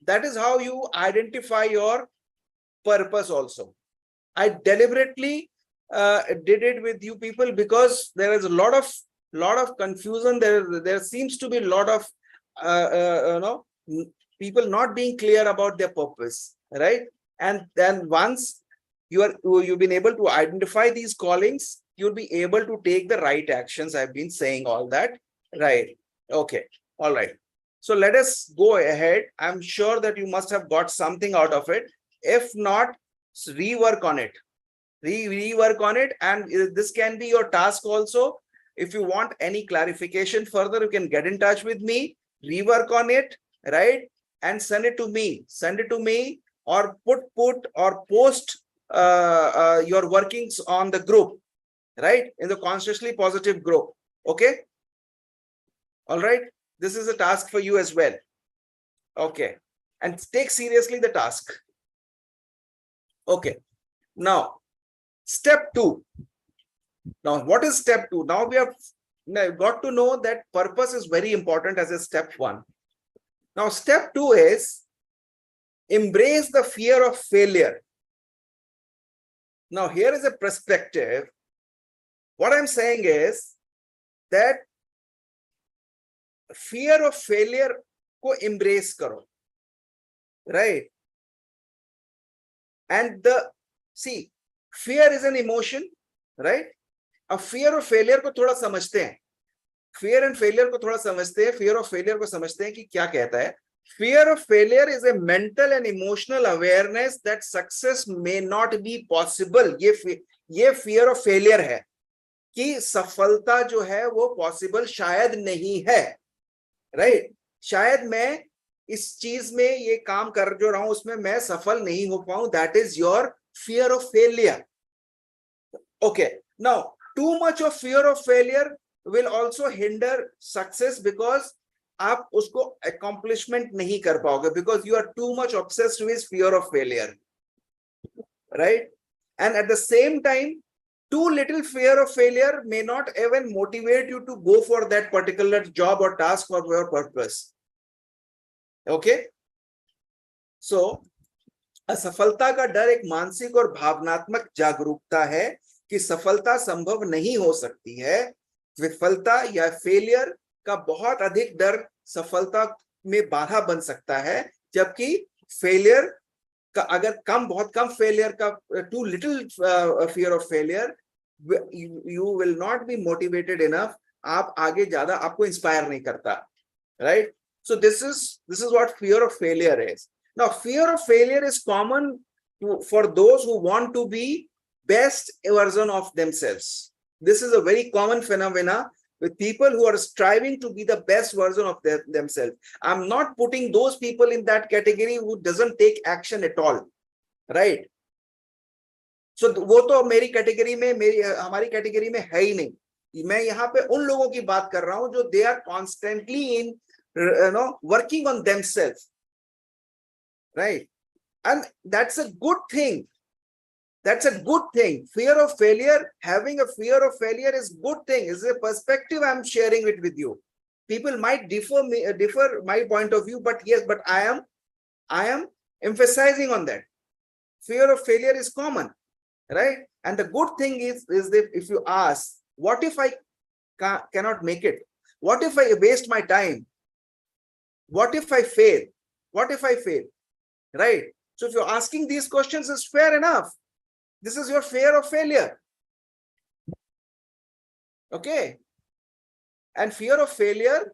That is how you identify your purpose also. I deliberately did it with you people because there is a lot of confusion. There seems to be a lot of people not being clear about their purpose, right? And then once you've been able to identify these callings, you'll be able to take the right actions. I've been saying all that, right? Okay, all right. So let us go ahead. I'm sure that you must have got something out of it. If not, rework on it. Rework on it, and this can be your task also. If you want any clarification further, you can get in touch with me, rework on it, right? And send it to me. Send it to me, or put or post your workings on the group, right? In the consciously positive group. Okay. All right. This is a task for you as well. Okay. And take seriously the task. Okay. Now, step 2. Now, what is step 2? Now we have got to know that purpose is very important as a step 1. Now, step 2 is embrace the fear of failure. Now, here is a perspective. What I'm saying is that fear of failure ko embrace karo, right? And see, fear is an emotion, right? अब fear of failure को थोड़ा समझते हैं. Fear and failure को थोड़ा समझते हैं. Fear of failure को समझते हैं कि क्या कहता है. Fear of failure is a mental and emotional awareness that success may not be possible. ये fear of failure है कि सफलता जो है वो possible शायद नहीं है, right? शायद मैं इस चीज में ये काम कर जो रहा हूं उसमें मैं सफल नहीं हो पाऊं. That is your fear of failure. Okay. Now, too much of fear of failure will also hinder success because आप उसको accomplishment नहीं कर पाओगे because you are too much obsessed with fear of failure, right? And at the same time, too little fear of failure may not even motivate you to go for that particular job or task or your purpose. Okay. So, असफलता का डर एक मानसिक और भावनात्मक जागरूकता है कि सफलता संभव नहीं हो सकती है. विफलता या फेलियर का बहुत अधिक डर सफलता में बाधा बन सकता है, जबकि फेलियर का अगर बहुत कम फेलियर का too little fear of failure, you will not be motivated enough. आप आगे ज्यादा आपको इंस्पायर नहीं करता, right? So this is what fear of failure is. Now, fear of failure is common for those who want to be best version of themselves. This is a very common phenomena with people who are striving to be the best version of themselves. I'm not putting those people in that category who doesn't take action at all, right? So वो तो मेरी category में हमारी category में है ही नहीं. मैं यहाँ पे उन लोगों की बात कर रहा हूँ जो they are constantly in working on themselves, right? And that's a good thing. That's a good thing. Fear of failure, having a fear of failure is good thing. Is a perspective I'm sharing it with you. People might differ my point of view, but yes, but I am emphasizing on that. Fear of failure is common, right? And the good thing is that if you ask, what if I cannot make it? What if I waste my time? What if I fail? What if I fail? Right? So if you're asking these questions, is fair enough. This is your fear of failure. Okay. And fear of failure,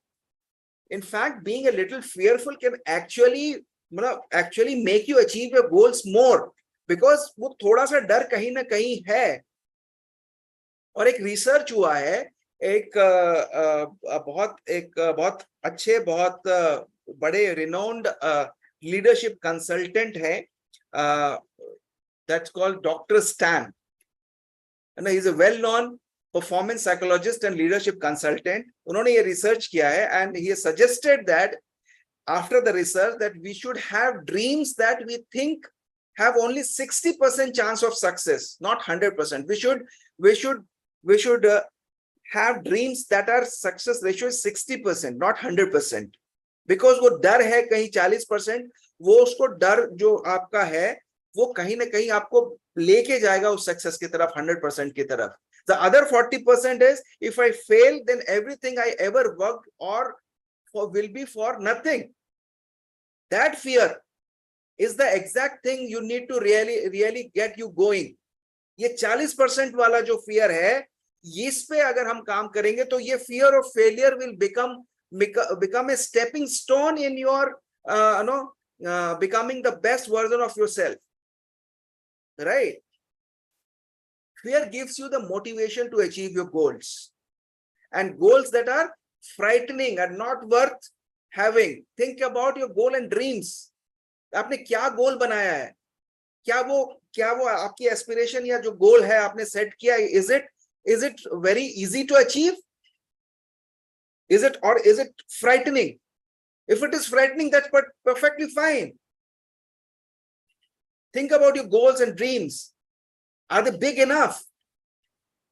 in fact, being a little fearful can actually make you achieve your goals more, because वो थोड़ा सा डर कहीं ना कहीं है. और एक रिसर्च हुआ है, एक बहुत अच्छे, बहुत बड़े रिनाउंड लीडरशिप कंसल्टेंट है, that's called Dr. Stan, and he's a well-known performance psychologist and leadership consultant. उन्होंने ये रिसर्च किया है, and he has suggested that after the research that we should have dreams that we think have only 60% chance of success, not 100%. We should have dreams that our success ratio is 60%, not 100%. Because वो डर है कहीं 40%, वो उसको डर जो आपका है वो कहीं ना कहीं आपको लेके जाएगा उस सक्सेस की तरफ, 100% की तरफ. The other 40% is, if I fail, then everything I ever worked will be for nothing. That fear is the exact thing you need to really get you going. ये 40% वाला जो fear है, इस पे अगर हम काम करेंगे तो ये fear of failure will become a stepping stone in your becoming the best version of yourself. Right? Fear gives you the motivation to achieve your goals, and goals that are frightening are not worth having. Think about your goal and dreams. आपने क्या गोल बनाया है? क्या वो आपकी aspiration या जो गोल है आपने सेट किया, is it very easy to achieve? Is it frightening? If it is frightening, that's perfectly fine. Think about your goals and dreams. Are they big enough?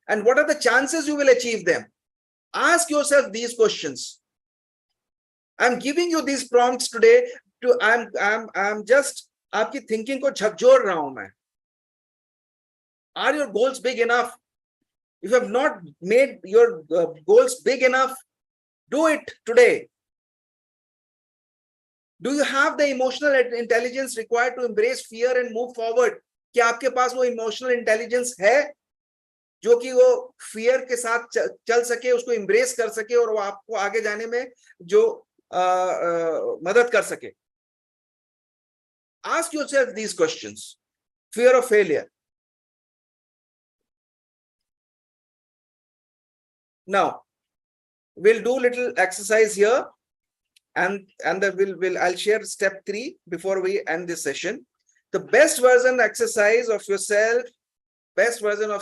And what are the chances you will achieve them? Ask yourself these questions. I'm giving you these prompts today to I'm just आपकी thinking को झकझोर रहा हूं मैं. Are your goals big enough? If you have not made your goals big enough, do it today. Do you have the emotional intelligence required to embrace fear and move forward? क्या आपके पास वो emotional intelligence है जो कि वो fear के साथ चल सके, उसको embrace कर सके और वो आपको आगे जाने में जो मदद कर सके? Ask yourself these questions. Fear of failure. Now, we'll do little exercise here, and then I'll share step 3 before we end this session. The best version of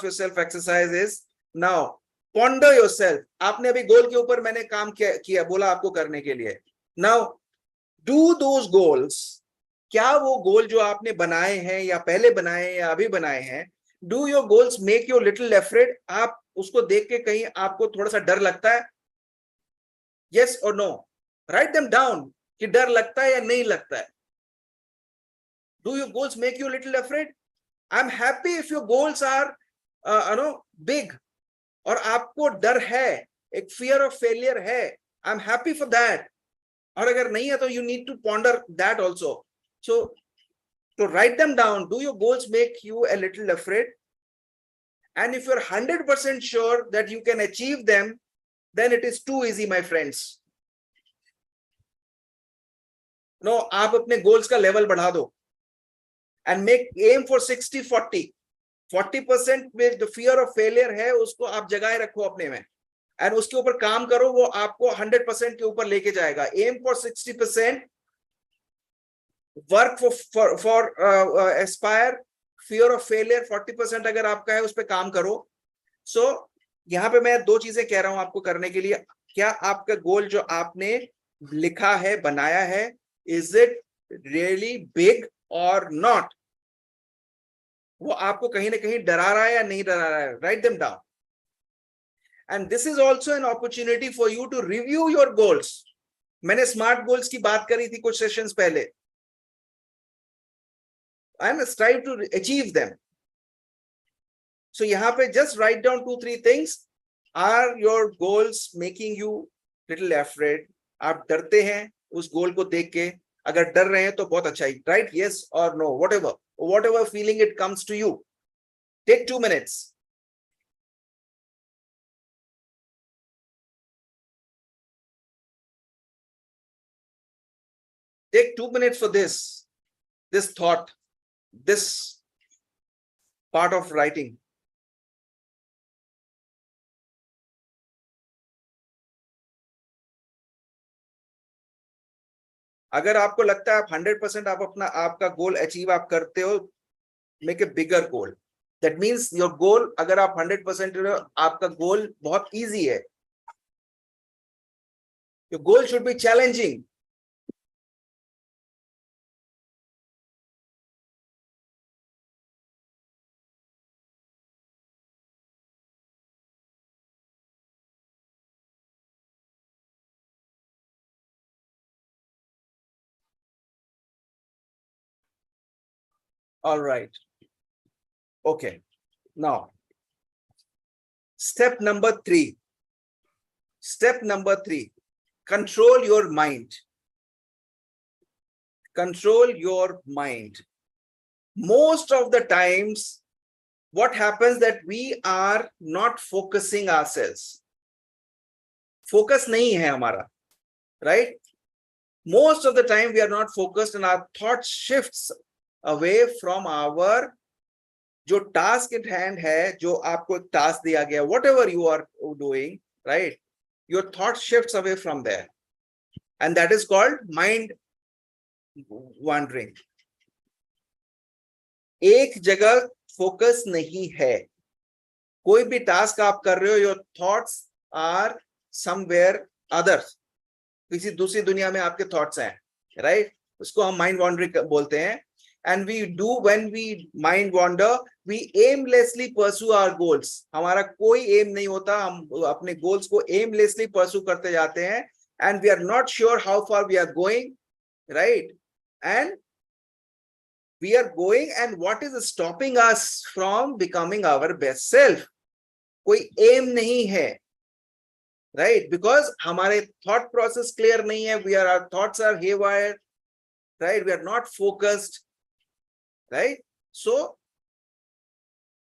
yourself exercise is, now ponder yourself. आपने अभी गोल के ऊपर मैंने काम किया बोला आपको करने के लिए. Now do those goals. क्या वो गोल जो आपने बनाए हैं या पहले बनाए हैं या अभी बनाए हैं, do your goals make you little afraid? आप उसको देख के कहीं आपको थोड़ा सा डर लगता है? Yes or no? Write them down कि डर लगता है या नहीं लगता है. Do your goals make you a little afraid? I'm happy if your goals are big और आपको डर है, एक fear of failure है. I'm happy for that. और अगर नहीं है तो you need to ponder that also. So write them down. Do your goals make you a little afraid? And if you're 100% sure that you can achieve them, then it is too easy, my friends. No, आप अपने goals का level बढ़ा दो and aim for 60-40. 40% में जो fear of failure है उसको आप जगाए रखो अपने में, and उसके ऊपर काम करो, वो आपको 100% के ऊपर लेके जाएगा. Aim for 60%. Work for aspire. Fear of failure 40% अगर आपका है उस पे काम करो. So यहाँ पे मैं 2 चीजें कह रहा हूं आपको करने के लिए. क्या आपका गोल जो आपने लिखा है, बनाया है, is it really big or not? वो आपको कहीं ना कहीं डरा रहा है या नहीं डरा रहा है? Write them down. And this is also an opportunity for you to review your goals. मैंने स्मार्ट गोल्स की बात करी थी कुछ सेशंस पहले. and strive to achieve them. So यहाँ पे just write down 2-3 things. Are your goals making you little afraid? आप डरते हैं उस गोल को देख के? अगर डर रहे हैं तो बहुत अच्छा ही. Write yes or no, whatever feeling it comes to you. Take 2 minutes. Take 2 minutes for this thought, this part of writing. अगर आपको लगता है आप 100% आप अपना आपका गोल अचीव आप करते हो, make a bigger goal. That means your goal, अगर आप 100% आपका गोल बहुत easy है. Your goal should be challenging. All right. Okay. Now, step number 3. Step number 3. Control your mind. Control your mind. Most of the times, what happens that we are not focusing ourselves. Focus nahi hai hamara, right? Most of the time, we are not focused and our thought shifts away from our जो task at hand है, जो आपको task दिया गया, whatever you are doing, right? Your thought shifts away from there. And that is called mind wandering. एक जगह focus नहीं है. कोई भी task आप कर रहे हो, your thoughts are somewhere other. किसी दूसरी दुनिया में आपके thoughts हैं, right? उसको हम mind wandering बोलते हैं. And we do, when we mind wander, we aimlessly pursue our goals. हमारा कोई aim नहीं होता, हम अपने goals को aimlessly pursue करते जाते हैं, and we are not sure how far we are going, right? And we are going, and what is stopping us from becoming our best self? कोई aim नहीं है, right? Because हमारे thought process clear नहीं है, our thoughts are haywire, right? We are not focused. Right? So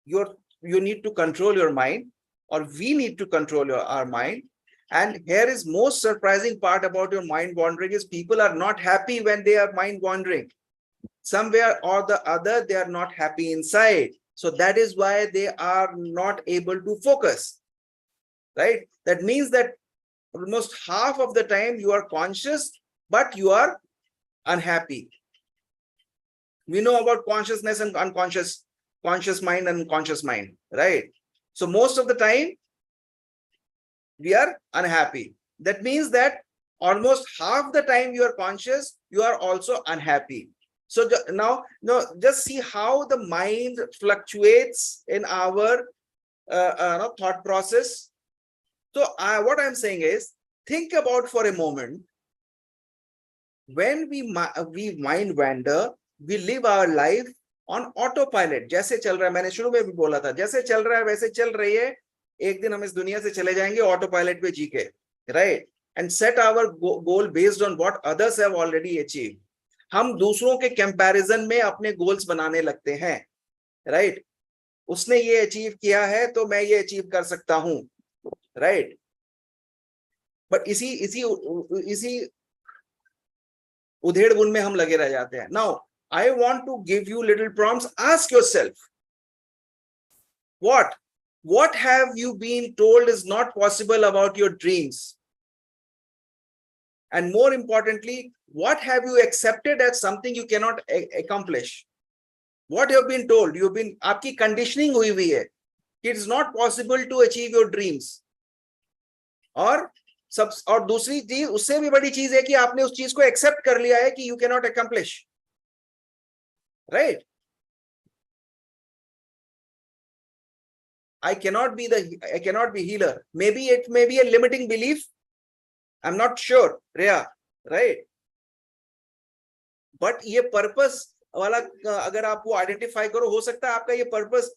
you need to control your mind, or we need to control our mind. And here is most surprising part about your mind wandering is people are not happy when they are mind wandering. Somewhere or the other, they are not happy inside. So that is why they are not able to focus. Right? That means that almost half of the time you are conscious, but you are unhappy. We know about consciousness and unconscious, conscious mind and unconscious mind, right? So most of the time, we are unhappy. That means that almost half the time you are conscious, you are also unhappy. So now, just see how the mind fluctuates in our thought process. So what I'm saying is, think about for a moment, when we mind wander, we live our life on autopilot. जैसे चल रहा है, मैंने शुरू में भी बोला था, जैसे चल रहा है वैसे चल रही है. एक दिन हम इस दुनिया से चले जाएंगे autopilot पे जी के, right? And set our goal based on what others have already achieved. हम दूसरों के comparison में अपने goals बनाने लगते हैं, right? उसने ये achieve किया है तो मैं ये achieve कर सकता हूँ, right? But इसी उधेड़ बुन में हम लगे रह जाते हैं. Now, I want to give you little prompts. Ask yourself, what have you been told is not possible about your dreams? And more importantly, what have you accepted as something you cannot accomplish? What you have been told? आपकी conditioning हुई हुई है. It is not possible to achieve your dreams. और दूसरी चीज, उससे भी बड़ी चीज है कि आपने उस चीज को accept कर लिया है कि you cannot accomplish. Right? I cannot be healer. Maybe it may be a limiting belief. I'm not sure, Rhea, right? But ये purpose वाला अगर आप वो आइडेंटिफाई करो, हो सकता है आपका ये purpose,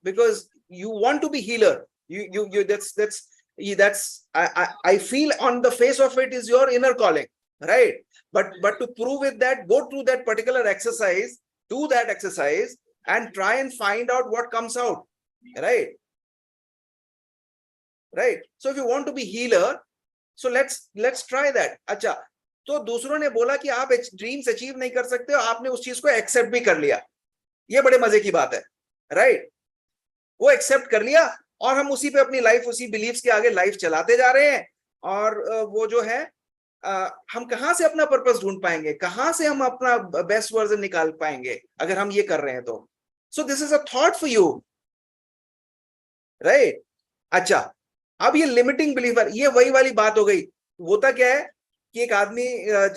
because you want to be healer, you that's I feel on the face of it is your inner calling, right? But to prove it, that go through that particular exercise, do that exercise and try and find out what comes out, right? So if you want to be healer, so let's try that. अच्छा, तो दूसरों ने बोला कि आप dreams achieve नहीं कर सकते हो, आपने उस चीज को एक्सेप्ट भी कर लिया, ये बड़े मजे की बात है, राइट? वो एक्सेप्ट कर लिया और हम उसी पे अपनी लाइफ, उसी बिलीव्स के आगे लाइफ चलाते जा रहे हैं। और वो जो है हम कहां से अपना पर्पस ढूंढ पाएंगे, कहां से हम अपना बेस्ट वर्जन निकाल पाएंगे अगर हम ये कर रहे हैं तो? So this is a thought for you, right? अच्छा, अब ये लिमिटिंग बिलीवर, ये वही वाली बात हो गई। होता क्या है कि एक आदमी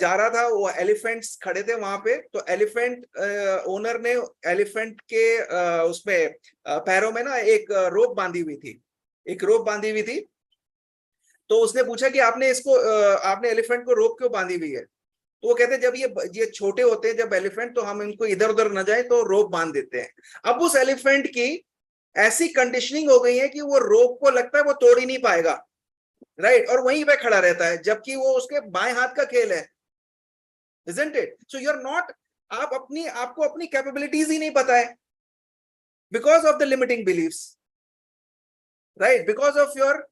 जा रहा था, वो एलिफेंट्स खड़े थे वहां पे, तो एलिफेंट ओनर ने एलिफेंट के उसमें पैरों में ना एक रोप बांधी हुई थी, एक रोप बांधी हुई थी। तो उसने पूछा कि आपने इसको आपने एलिफेंट को रोप क्यों बांधी हुई है? तो वो कहते जब ये छोटे होते हैं, जब एलिफेंट, तो हम इनको इधर उधर न जाए तो रोप बांध देते हैं। अब उस एलिफेंट की ऐसी कंडीशनिंग हो गई है कि वो रोप को लगता है वो तोड़ ही नहीं पाएगा, राइट? और वहीं पे खड़ा रहता है, जबकि वो उसके बाएं हाथ का खेल है, isn't it? So you're not, आपको अपनी कैपेबिलिटीज ही नहीं पता है, because of the limiting beliefs, right? Because of your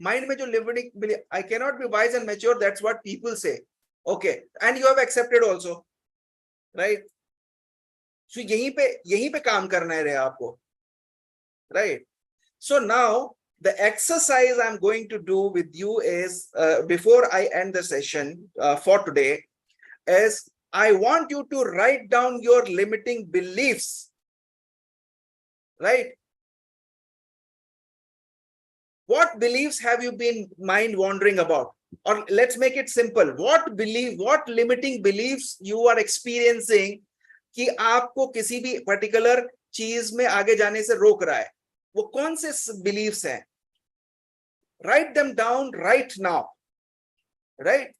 mind में जो limiting belief, I can not be wise and mature, that's what people say, okay, and you have accepted also, right? So यहीं पे काम करना है रे आपको, right? So now the exercise I'm going to do with you is, before I end the session for today, is I want you to write down your limiting beliefs, right? What beliefs have you been mind wandering about? Or let's make it simple, what limiting beliefs you are experiencing कि आपको किसी भी particular चीज में आगे जाने से रोक रहा है? वो कौन से बिलीव्स हैं? Write them down right now, right?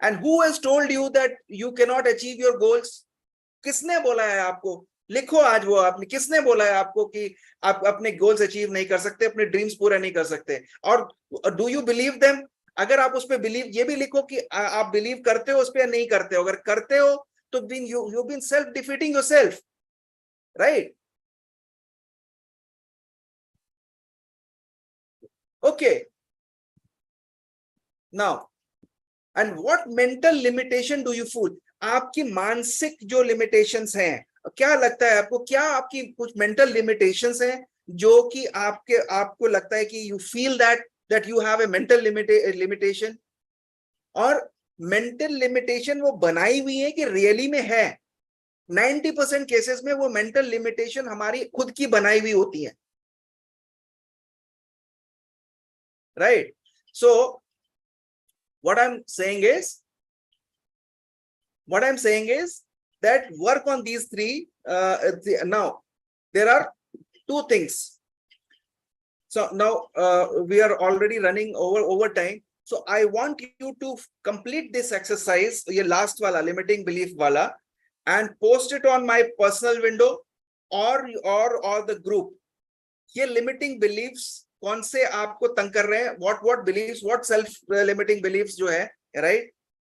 And who has told you that you can not achieve your goals? किसने बोला है आपको? लिखो आज वो आपने, किसने बोला है आपको कि आप अपने गोल्स अचीव नहीं कर सकते, अपने ड्रीम्स पूरा नहीं कर सकते? और डू यू बिलीव देम? अगर आप उस पर बिलीव, ये भी लिखो कि आप बिलीव करते हो उस पर या नहीं करते हो। अगर करते हो तो you been self defeating yourself, right? Okay. Now, and what mental limitation do you feel? आपकी मानसिक जो limitations हैं, क्या लगता है आपको, क्या आपकी कुछ mental limitations हैं जो कि आपको लगता है कि you feel that you have a mental limitation? और mental limitation वो बनाई हुई है कि really में है? 90% केसेस में वो mental limitation हमारी खुद की बनाई हुई होती है, right? So what I'm saying is that work on these three. Now there are two things. So now we are already running over time, so I want you to complete this exercise, ye last wala limiting belief wala, and post it on my personal window or the group. ये limiting beliefs कौन से आपको तंग कर रहे हैं, what beliefs, what self limiting beliefs जो है, right?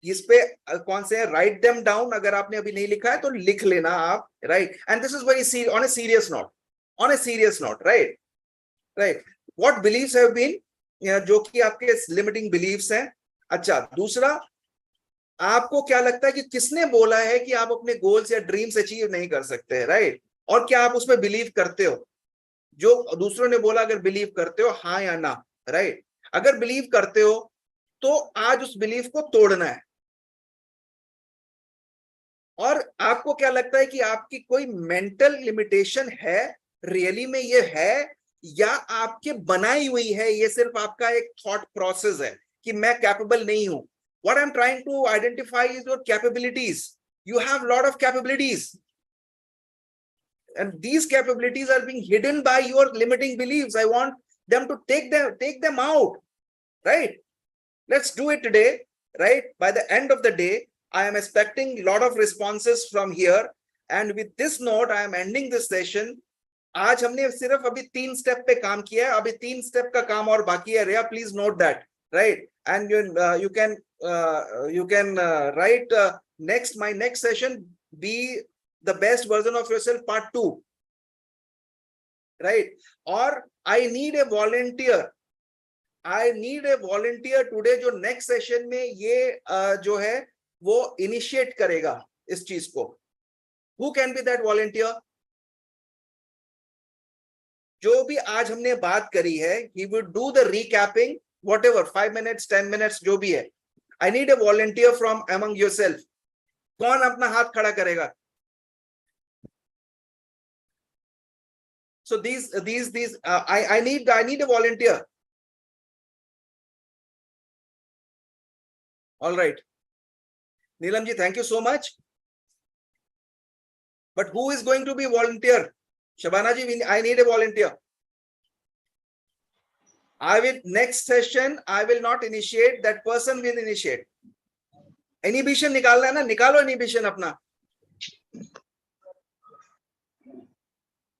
इस पे कौन से हैं, write them down. अगर आपने अभी नहीं लिखा है तो लिख लेना आप, right? And this is very serious, on a serious note, right? What beliefs have been, जो कि आपके limiting beliefs हैं? अच्छा, दूसरा, आपको क्या लगता है कि किसने बोला है कि आप अपने गोल्स या ड्रीम्स अचीव नहीं कर सकते, राइट? और क्या आप उसमें बिलीव करते हो? जो दूसरों ने बोला अगर बिलीव करते हो, हाँ या ना, राइट? अगर बिलीव करते हो तो आज उस बिलीफ को तोड़ना है। और आपको क्या लगता है कि आपकी कोई मेंटल लिमिटेशन है, रियली में ये है, या आपके बनाई हुई है, ये सिर्फ आपका एक थॉट प्रोसेस है कि मैं कैपेबल नहीं हूं? What I'm trying to identify is your capabilities. You have a lot of capabilities, and these capabilities are being hidden by your limiting beliefs. I want them to take them out, right? Let's do it today, right? By the end of the day, I am expecting a lot of responses from here. And with this note, I am ending this session. आज हमने सिर्फ अभी 3 step पे काम किया है, अभी 3 step का काम और बाकी है. Rhea, please note that, right? And you can write my next session, be the best version of yourself, part 2, right? Or I need a volunteer. I need a volunteer today जो next session में ये जो है वो initiate करेगा इस चीज को. Who can be that volunteer? जो भी आज हमने बात करी है, he would do the recapping, whatever, 5 minutes, 10 minutes, जो भी है. I need a volunteer from among yourself. कौन अपना हाथ खड़ा करेगा? So I need a volunteer. All right. Neelam ji, thank you so much. But who is going to be volunteer? Shabana ji, I need a volunteer. Next session, I will not initiate, that person will initiate. Inhibition निकालना है ना, निकालो inhibition अपना.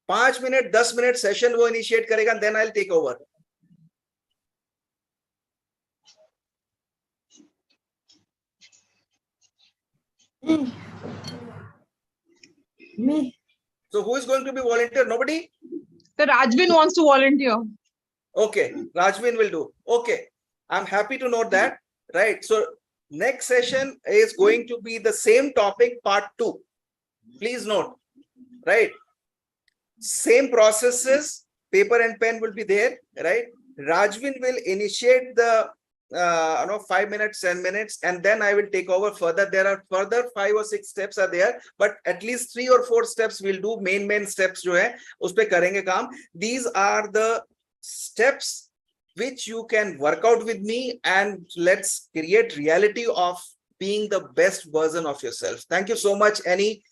5 minute, 10 minute session वो initiate करेगा, then I'll take over. Me. So who is going to be volunteer? Nobody? The Rajvin wants to volunteer. Okay, Rajvin will do. Okay, I'm happy to note that. Right. So next session is going to be the same topic, part 2. Please note. Right. Same processes, paper and pen will be there. Right. Rajvin will initiate the 5 minutes, 10 minutes, and then I will take over further. There are further 5 or 6 steps are there, but at least 3 or 4 steps we'll do. Main steps जो है उस पे करेंगे काम. These are the steps which you can work out with me, and let's create reality of being the best version of yourself. Thank you so much. Any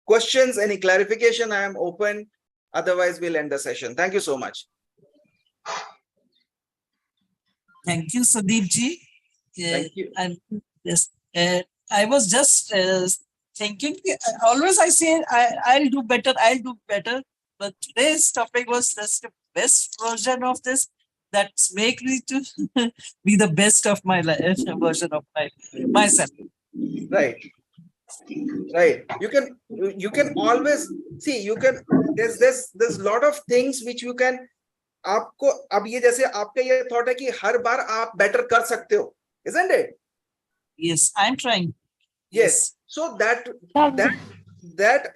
questions, any clarification? I am open. Otherwise, we'll end the session. Thank you so much. Thank you, Sandeep ji. Thank you. And yes, I was just thinking. Always I say I'll do better. But today's topic was just the best version of this. That's make me to be the best of my life, version of myself. Right. You can always see. You can. There's a lot of things which you can. आपको अब ये जैसे आपका ये thought है कि हर बार आप better कर सकते हो, isn't it? Yes, I'm trying. Yes. So that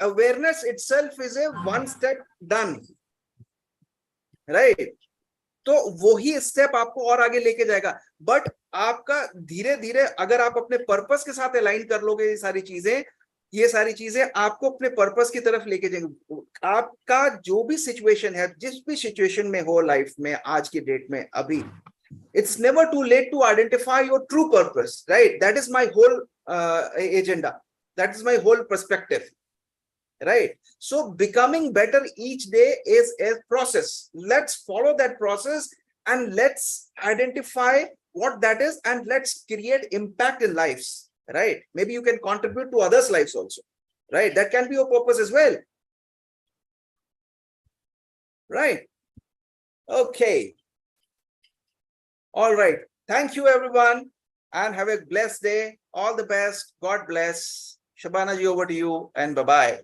awareness itself is a one step done, right? तो वही स्टेप आपको और आगे लेके जाएगा. बट आपका धीरे धीरे अगर आप अपने पर्पस के साथ अलाइन कर लोगे ये सारी चीजें आपको अपने पर्पस की तरफ लेके जाएंगे. आपका जो भी सिचुएशन है, जिस भी सिचुएशन में हो लाइफ में आज की डेट में अभी, it's never too late to identify your true purpose, right? That is my whole agenda. That is my whole perspective, right? So becoming better each day is a process. Let's follow that process and let's identify what that is, and let's create impact in lives. Right? Maybe you can contribute to others' lives also. Right? That can be your purpose as well. Right? Okay. All right. Thank you, everyone, and have a blessed day. All the best. God bless. Shabana ji, over to you, and bye-bye.